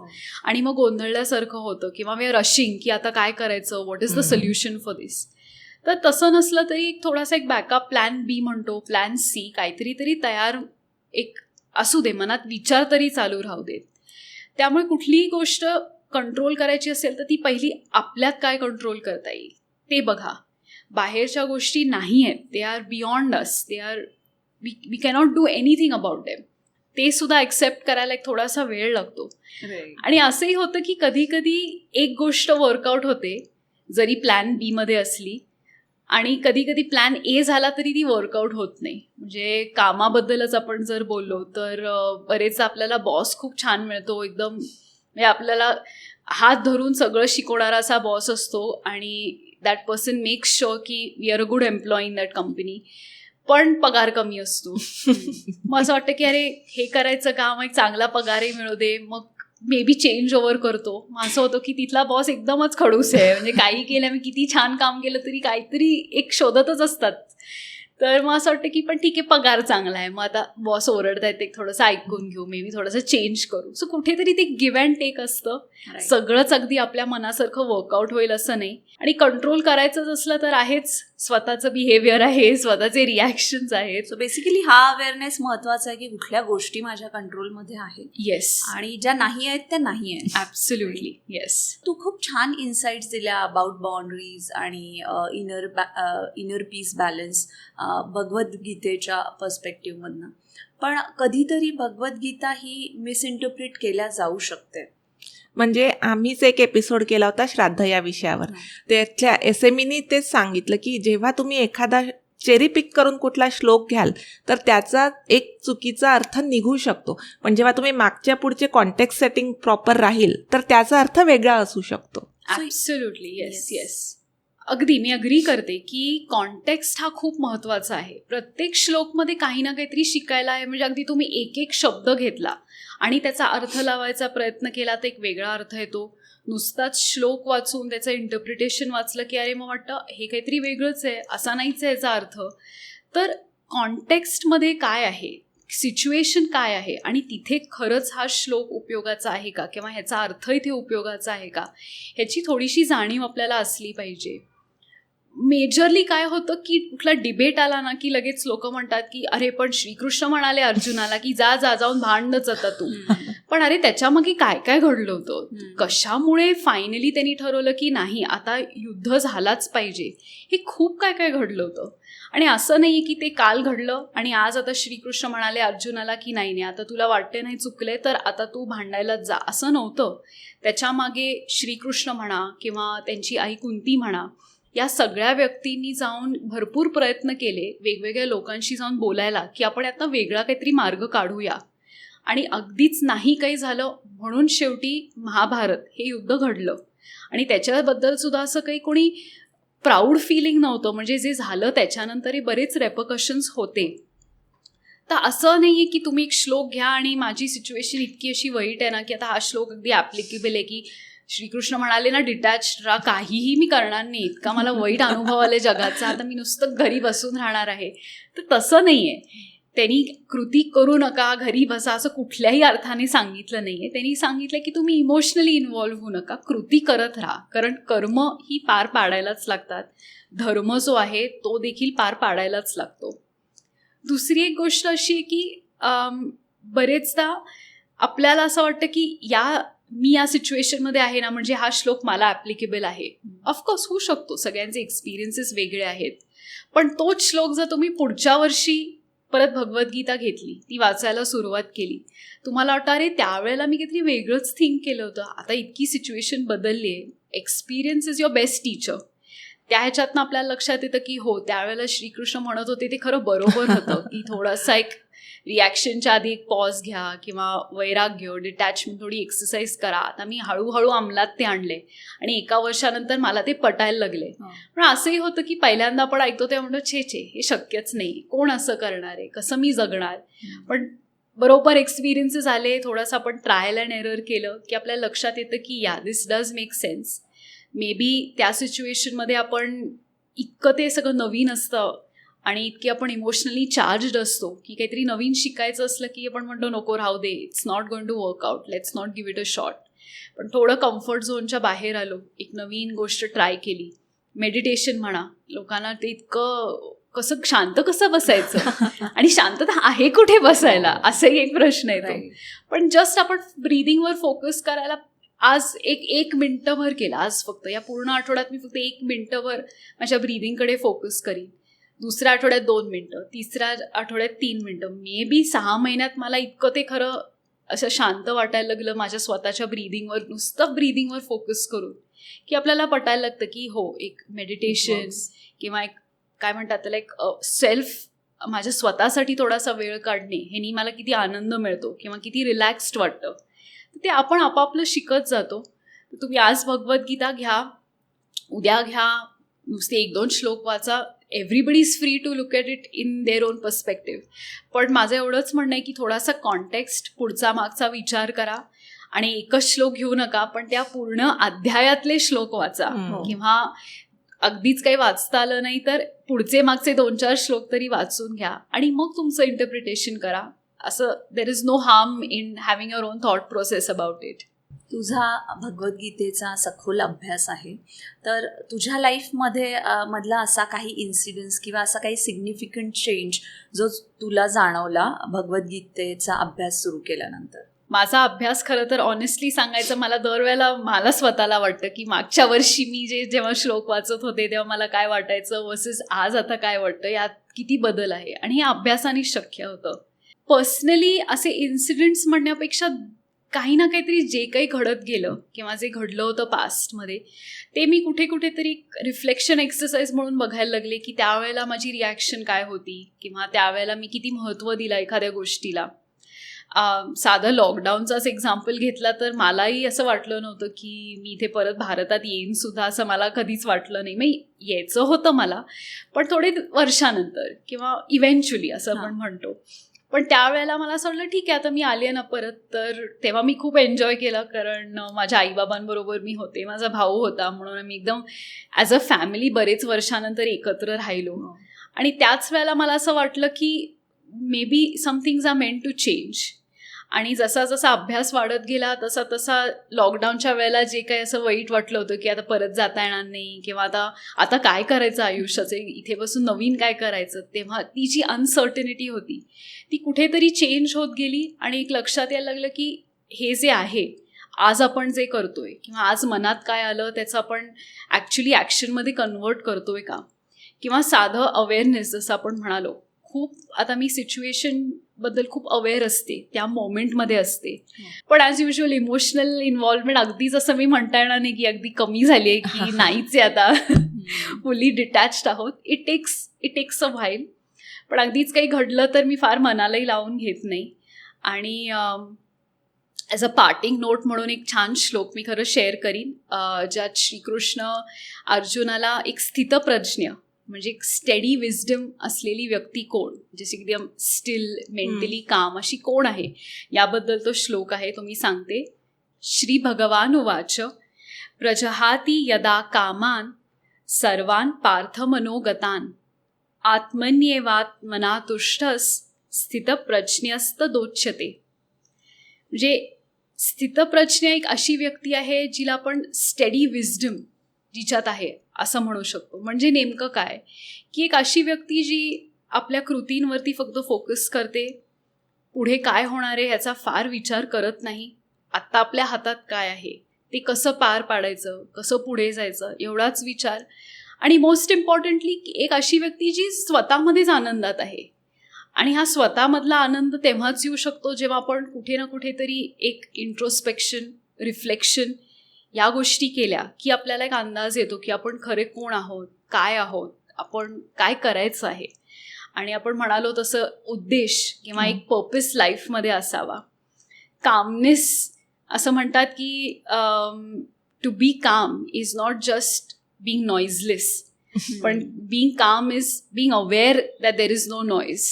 आणि मग गोंधळल्यासारखं होतं किंवा वी आर रशिंग की आता काय करायचं, what is the solution for this. तर तसं नसलं तरी एक थोडासा एक बॅकअप प्लॅन बी म्हणतो, प्लॅन सी, काहीतरी तरी तयार एक असू दे, मनात विचार तरी चालू राहू देत. त्यामुळे कुठलीही गोष्ट कंट्रोल करायची असेल तर ती पहिली आपल्यात काय कंट्रोल करता येईल ते बघा. बाहेरच्या गोष्टी नाही आहेत, they are beyond us, they are we cannot do anything about them. ते सुद्धा ॲक्सेप्ट करायला एक थोडासा वेळ लागतो. आणि असंही होतं की कधी कधी एक गोष्ट वर्कआउट होते जरी प्लॅन बी मध्ये असली आणि कधी कधी प्लॅन ए झाला तरी ती वर्कआउट होत नाही. म्हणजे कामाबद्दलच आपण जर बोललो तर बरेच आपल्याला बॉस खूप छान मिळतो, एकदम म्हणजे आपल्याला हात धरून सगळं शिकवणारा असा बॉस असतो आणि दॅट पर्सन मेक्स शुअर की we are a good employee in that company, पण पगार कमी असतो. मग असं वाटतं की अरे हे करायचं काम, एक चांगला पगारही मिळू दे, मग मे बी चेंज ओव्हर करतो. मग असं होतं की तिथला बॉस एकदमच खडूस आहे, म्हणजे काही केलं, मी किती छान काम केलं तरी काहीतरी एक शोधतच असतात. तर मग असं वाटतं की पण ठीक आहे, पगार चांगला आहे, मग आता बॉस ओरडतायत, एक थोडंसं ऐकून घेऊ, मे बी थोडंसं चेंज करू. सो कुठेतरी ते गिव्ह अँड टेक असतं. सगळंच अगदी आपल्या मनासारखं वर्कआउट होईल असं नाही. आणि कंट्रोल करायचंच असलं तर आहेच, स्वतःचं बिहेवियर आहे, स्वतःचे रिॲक्शन्स आहेत. सो बेसिकली हा अवेअरनेस महत्वाचा आहे की कुठल्या गोष्टी माझ्या कंट्रोलमध्ये आहेत, येस, आणि ज्या नाही आहेत त्या नाही आहेत. Absolutely, yes. तू खूप छान इन्साइट्स दिल्या अबाउट बाउंड्रीज आणि इनर पीस बॅलन्स भगवद्गीतेच्या पर्स्पेक्टिव्हमधनं. पण कधीतरी भगवद्गीता ही मिसइंटरप्रिट केल्या जाऊ शकते. म्हणजे आम्हीच एक एपिसोड केला होता श्राद्ध या विषयावर. त्याच्या SMEनी तेच सांगितलं की जेव्हा तुम्ही एखादा चेरी पिक करून कुठला श्लोक घ्याल तर त्याचा एक चुकीचा अर्थ निघू शकतो, पण जेव्हा तुम्ही मागच्या पुढचे कॉन्टेक्स्ट सेटिंग प्रॉपर राहील तर त्याचा अर्थ वेगळा असू शकतो. Absolutely, yes, yes. अगदी मी अग्री करते की कॉन्टेक्स्ट हा खूप महत्त्वाचा आहे. प्रत्येक श्लोकमध्ये काही ना काहीतरी शिकायला आहे. म्हणजे अगदी तुम्ही एक एक शब्द घेतला आणि त्याचा अर्थ लावायचा प्रयत्न केला तर एक वेगळा अर्थ येतो. नुसताच श्लोक वाचून त्याचं इंटरप्रिटेशन वाचलं की अरे मग वाटतं हे काहीतरी वेगळंच आहे, असा नाहीच आहे याचा अर्थ. तर कॉन्टेक्स्टमध्ये काय आहे, सिच्युएशन काय आहे आणि तिथे खरंच हा श्लोक उपयोगाचा आहे का किंवा ह्याचा अर्थ इथे उपयोगाचा आहे का, ह्याची थोडीशी जाणीव आपल्याला असली पाहिजे. मेजरली काय होतं की कुठला डिबेट आला ना की लगेच लोक म्हणतात की अरे पण श्रीकृष्ण म्हणाले अर्जुनाला की जा जा जाऊन भांडणच आता तू. पण अरे त्याच्यामागे काय काय घडलं होतं, कशामुळे फायनली त्यांनी ठरवलं की नाही आता युद्ध झालाच पाहिजे, हे खूप काय काय घडलं होतं. आणि असं नाही की ते काल घडलं आणि आज आता श्रीकृष्ण म्हणाले अर्जुनाला की नाही नाही आता तुला वाटते नाही चुकले तर आता तू भांडायलाच जा, असं नव्हतं. त्याच्यामागे श्रीकृष्ण म्हणा किंवा त्यांची आई कुंती म्हणा, या सगळ्या व्यक्तींनी जाऊन भरपूर प्रयत्न केले वेगवेगळ्या लोकांशी जाऊन बोलायला की आपण आता वेगळा काहीतरी मार्ग काढूया. आणि अगदीच नाही काही झालं म्हणून शेवटी महाभारत हे युद्ध घडलं. आणि त्याच्याबद्दल सुद्धा असं काही कोणी प्राऊड फिलिंग नव्हतं. म्हणजे जे झालं त्याच्यानंतरही बरेच रेपकशन्स होते. तर असं नाही आहे की तुम्ही एक श्लोक घ्या आणि माझी सिच्युएशन इतकी अशी वाईट आहे ना की आता हा श्लोक अगदी ॲप्लिकेबल आहे की श्रीकृष्ण म्हणाले ना डिटॅच्ड राहा, काहीही मी करणार नाही, इतका मला वाईट अनुभव आले जगाचा, आता मी नुसतं घरी बसून राहणार आहे. तर तसं नाही आहे. त्यांनी कृती करू नका, घरी बसा, असं कुठल्याही अर्थाने सांगितलं नाही आहे. त्यांनी सांगितलं की तुम्ही इमोशनली इन्व्हॉल्व्ह होऊ नका, कृती करत राहा, कारण कर्म ही पार पाडायलाच लागतात. धर्म जो आहे तो देखील पार पाडायलाच लागतो. दुसरी एक गोष्ट अशी आहे की बरेचदा आपल्याला असं वाटतं की मी या सिच्युएशनमध्ये आहे ना, म्हणजे हा श्लोक मला ॲप्लिकेबल आहे. ऑफकोर्स होऊ शकतो, सगळ्यांचे एक्सपिरियन्सेस वेगळे आहेत. पण तोच श्लोक जर तुम्ही पुढच्या वर्षी परत भगवद्गीता घेतली, ती वाचायला सुरुवात केली, तुम्हाला वाटतं अरे त्यावेळेला मी काहीतरी वेगळंच थिंक केलं होतं, आता इतकी सिच्युएशन बदलली आहे. Experience is your best teacher. त्या ह्याच्यातनं आपल्याला लक्षात येतं की हो, त्यावेळेला श्रीकृष्ण म्हणत होते ते खरं बरोबर होतं की थोडासा एक रिॲक्शनच्या आधी एक पॉज घ्या किंवा वैराग्य, डिटॅचमेंट, थोडी एक्सरसाइज करा. आता मी हळूहळू अंमलात ते आणले आणि 1 वर्षानंतर मला ते पटायला लागले. पण असंही होतं की पहिल्यांदा आपण ऐकतो ते म्हणतो छे हे शक्यच नाही, कोण असं करणार आहे, कसं मी जगणार. पण बरोबर एक्सपिरियन्सेस आले, थोडंसं आपण ट्रायल अँड एरर केलं की आपल्याला लक्षात येतं की this does make sense. Maybe त्या सिच्युएशनमध्ये आपण इतकं ते सगळं नवीन असतं आणि इतकी आपण इमोशनली चार्जड असतो की काहीतरी नवीन शिकायचं असलं की आपण म्हणतो नको राहू दे, it's not going to work out, let's not give it a shot. पण थोडं कम्फर्ट झोनच्या बाहेर आलो, एक नवीन गोष्ट ट्राय केली. मेडिटेशन म्हणा, लोकांना ते इतकं शांत कसं बसायचं आणि शांतता आहे कुठे बसायला, असाही एक प्रश्न येतो. पण जस्ट आपण ब्रीदिंगवर फोकस करायला आज एक मिनटंभर केला. आज फक्त या पूर्ण आठवड्यात मी फक्त 1 मिनटंभर माझ्या ब्रीदिंगकडे फोकस करीन. दुसऱ्या आठवड्यात 2 मिनटं, तिसऱ्या आठवड्यात 3 मिनटं. मे बी 6 महिन्यात मला इतकं ते खरं असं शांत वाटायला लागलं माझ्या स्वतःच्या ब्रीदिंगवर, नुसतं ब्रीदिंगवर फोकस करून, की आपल्याला पटायला लागतं की हो, एक मेडिटेशन किंवा एक काय म्हणतात त्याला, एक सेल्फ, माझ्या स्वतःसाठी थोडासा वेळ काढणे, ह्यानी मला किती आनंद मिळतो किंवा किती रिलॅक्स्ड वाटतं. ते आपण आपापलं शिकत जातो. तुम्ही आज भगवद्गीता घ्या, उद्या घ्या, नुसते 1-2 श्लोक वाचा. Everybody is free to look at it in their own perspective. पण माझं एवढंच म्हणणं आहे की थोडासा कॉन्टेक्स्ट, पुढचा मागचा विचार करा आणि एकच श्लोक घेऊ नका, पण त्या पूर्ण अध्यायातले श्लोक वाचा. किंवा अगदीच काही वाचता आलं नाही तर पुढचे मागचे 2-4 श्लोक तरी वाचून घ्या आणि मग तुमचं इंटरप्रिटेशन करा. असं there is no harm in having your own thought process about it. तुझा भगवद्गीतेचा सखोल अभ्यास आहे, तर तुझ्या लाईफमध्ये मधला असा काही इन्सिडेंट्स किंवा असा काही सिग्निफिकंट चेंज जो तुला जाणवला भगवद्गीतेचा अभ्यास सुरू केल्यानंतर? माझा अभ्यास खरं तर ऑनेस्टली सांगायचं, मला स्वतःला वाटतं की मागच्या वर्षी मी जेव्हा श्लोक वाचत होते तेव्हा मला काय वाटायचं वर्सेस आज आता काय वाटतं, यात किती बदल आहे. आणि हे अभ्यासाने शक्य होतं. पर्सनली असे इन्सिडेंट्स म्हणण्यापेक्षा काही ना काहीतरी जे काही घडत गेलं किंवा जे घडलं होतं पास्टमध्ये, ते मी कुठेतरी रिफ्लेक्शन एक्सरसाइज म्हणून बघायला लागले की त्यावेळेला माझी रिॲक्शन काय होती किंवा त्यावेळेला मी किती महत्त्व दिलं एखाद्या गोष्टीला. साधं लॉकडाऊनचाच एक्झाम्पल घेतला तर मलाही असं वाटलं नव्हतं की मी इथे परत भारतात येईन सुद्धा, असं मला कधीच वाटलं नाही. मग यायचं होतं मला, पण थोडे वर्षानंतर किंवा इव्हेंच्युअली असं आपण म्हणतो. पण त्यावेळेला मला असं वाटलं ठीक आहे, आता मी आले ना परत, तर तेव्हा मी खूप एन्जॉय केलं, कारण माझ्या आईबाबांबरोबर मी होते, माझा भाऊ होता, म्हणून आम्ही एकदम ॲज अ फॅमिली बरेच वर्षानंतर एकत्र राहिलो. आणि त्याच वेळेला मला असं वाटलं की maybe some things are meant to change. आणि जसा जसा अभ्यास वाढत गेला तसा लॉकडाऊनच्या वेळेला जे काही असं वाईट वाटलं होतं की आता परत जाता येणार नाही किंवा आता काय करायचं आयुष्याचं, इथे बसून नवीन काय करायचं, तेव्हा ती जी अनसर्टनिटी होती ती कुठेतरी चेंज होत गेली. आणि एक लक्षात यायला लागलं की हे जे आहे आज आपण जे करतोय किंवा आज मनात काय आलं त्याचं आपण ॲक्च्युली ॲक्शनमध्ये कन्वर्ट करतोय का, किंवा साधं अवेअरनेस जसं आपण म्हणालो. खूप आता मी सिच्युएशनबद्दल खूप अवेअर असते, त्या मोमेंटमध्ये असते, पण ॲज युजल इमोशनल इन्व्हॉल्वमेंट अगदीच असं मी म्हणता येणार नाही की अगदी कमी झाली आहे की नाहीच आहे, आता फुली डिटॅच्ड आहोत. It takes a while. पण अगदीच काही घडलं तर मी फार मनालाही लावून घेत नाही. आणि ॲज अ पार्टिंग नोट म्हणून एक छान श्लोक मी खरं शेअर करीन, ज्यात श्रीकृष्ण अर्जुनाला एक स्थितप्रज्ञ म्हणजे एक स्टेडी विजडम असलेली व्यक्ती कोण, जशी एकदम स्टिल मेंटली काम अशी कोण आहे याबद्दल तो श्लोक आहे, तो मी सांगते. श्री भगवान उवाच प्रजहाती यदा कामान सर्वान पार्थ मनोगतान आत्मन्येवात्मना तुष्टस स्थितप्रज्ञस्त दोच्यते. म्हणजे स्थितप्रज्ञ एक अशी व्यक्ती आहे जिला आपण स्टेडी विजडम जिच्यात आहे असं म्हणू शकतो. म्हणजे नेमकं काय की एक अशी व्यक्ती जी आपल्या कृतींवरती फक्त फोकस करते, पुढे काय होणार आहे याचा फार विचार करत नाही, आत्ता आपल्या हातात काय आहे ते कसं पार पाडायचं, कसं पुढे जायचं एवढाच विचार. आणि मोस्ट इम्पॉर्टंटली एक अशी व्यक्ती जी स्वतःमध्येच आनंदात आहे. आणि हा स्वतःमधला आनंद तेव्हाच येऊ शकतो जेव्हा आपण कुठे ना कुठेतरी एक इंट्रोस्पेक्शन, रिफ्लेक्शन या गोष्टी केल्या की आपल्याला एक अंदाज येतो की आपण खरे कोण आहोत, काय आहोत, आपण काय करायचं आहे. आणि आपण म्हणालो तसं उद्देश किंवा एक पर्पस लाईफमध्ये असावा. कामनेस असं म्हणतात की to be calm is not just being noiseless, पण being calm is being aware that there is no noise.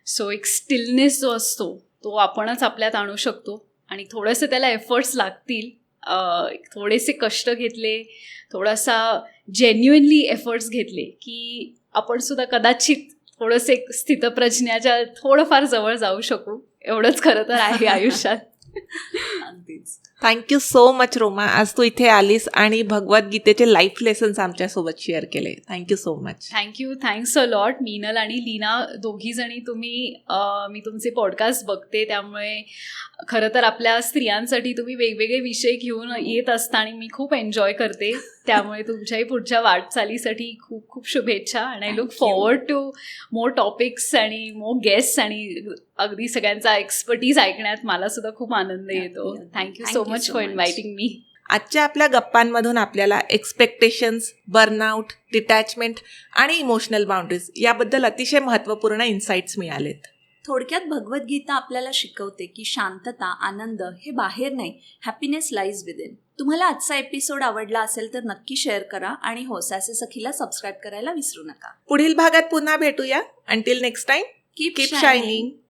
So एक स्टिलनेस जो असतो तो आपणच आपल्यात आणू शकतो आणि थोडंसं त्याला एफर्ट्स लागतील. थोडेसे कष्ट घेतले, थोडासा जेन्युइनली एफर्ट्स घेतले की आपण सुद्धा कदाचित थोडंसं एक स्थितप्रज्ञाच्या थोडंफार जवळ जाऊ शकू. एवढंच खरं तर आहे आयुष्यात. अगदीच. थँक्यू सो मच रोमा, आज तू इथे आलीस आणि भगवद्गीतेचे लाईफ लेसन्स आमच्यासोबत शेअर केले. Thank you so much. Thank you, thanks a lot. Meenal आणि लीना दोघीजणी तुम्ही, मी तुमचे पॉडकास्ट बघते, त्यामुळे खरं तर आपल्या स्त्रियांसाठी तुम्ही वेगवेगळे विषय घेऊन येत असता आणि मी खूप एन्जॉय करते. त्यामुळे तुमच्याही पुढच्या वाटचालीसाठी खूप खूप शुभेच्छा. आणि I look forward to more topics आणि मोर गेस्ट्स आणि अगदी सगळ्यांचा एक्सपर्टीज ऐकण्यात मला सुद्धा खूप आनंद येतो. Thank you so much for inviting me. आजच्या आपल्या गप्पांमधून आपल्याला एक्सपेक्टेशन्स, बर्नआउट, डिटॅचमेंट आणि इमोशनल बाउंड्रीज याबद्दल अतिशय महत्त्वपूर्ण इन्साइट्स मिळालेत. थोडक्यात भगवद्गीता आपल्याला शिकवते की शांतता, आनंद हे बाहेर नाही, हॅपीनेस लाईज विदिन. तुम्हाला आजचा एपिसोड आवडला असेल तर नक्की शेअर करा आणि हो सासे सखीला सबस्क्राईब करायला विसरू नका. पुढील भागात पुन्हा भेटूया. Until next time, keep shining.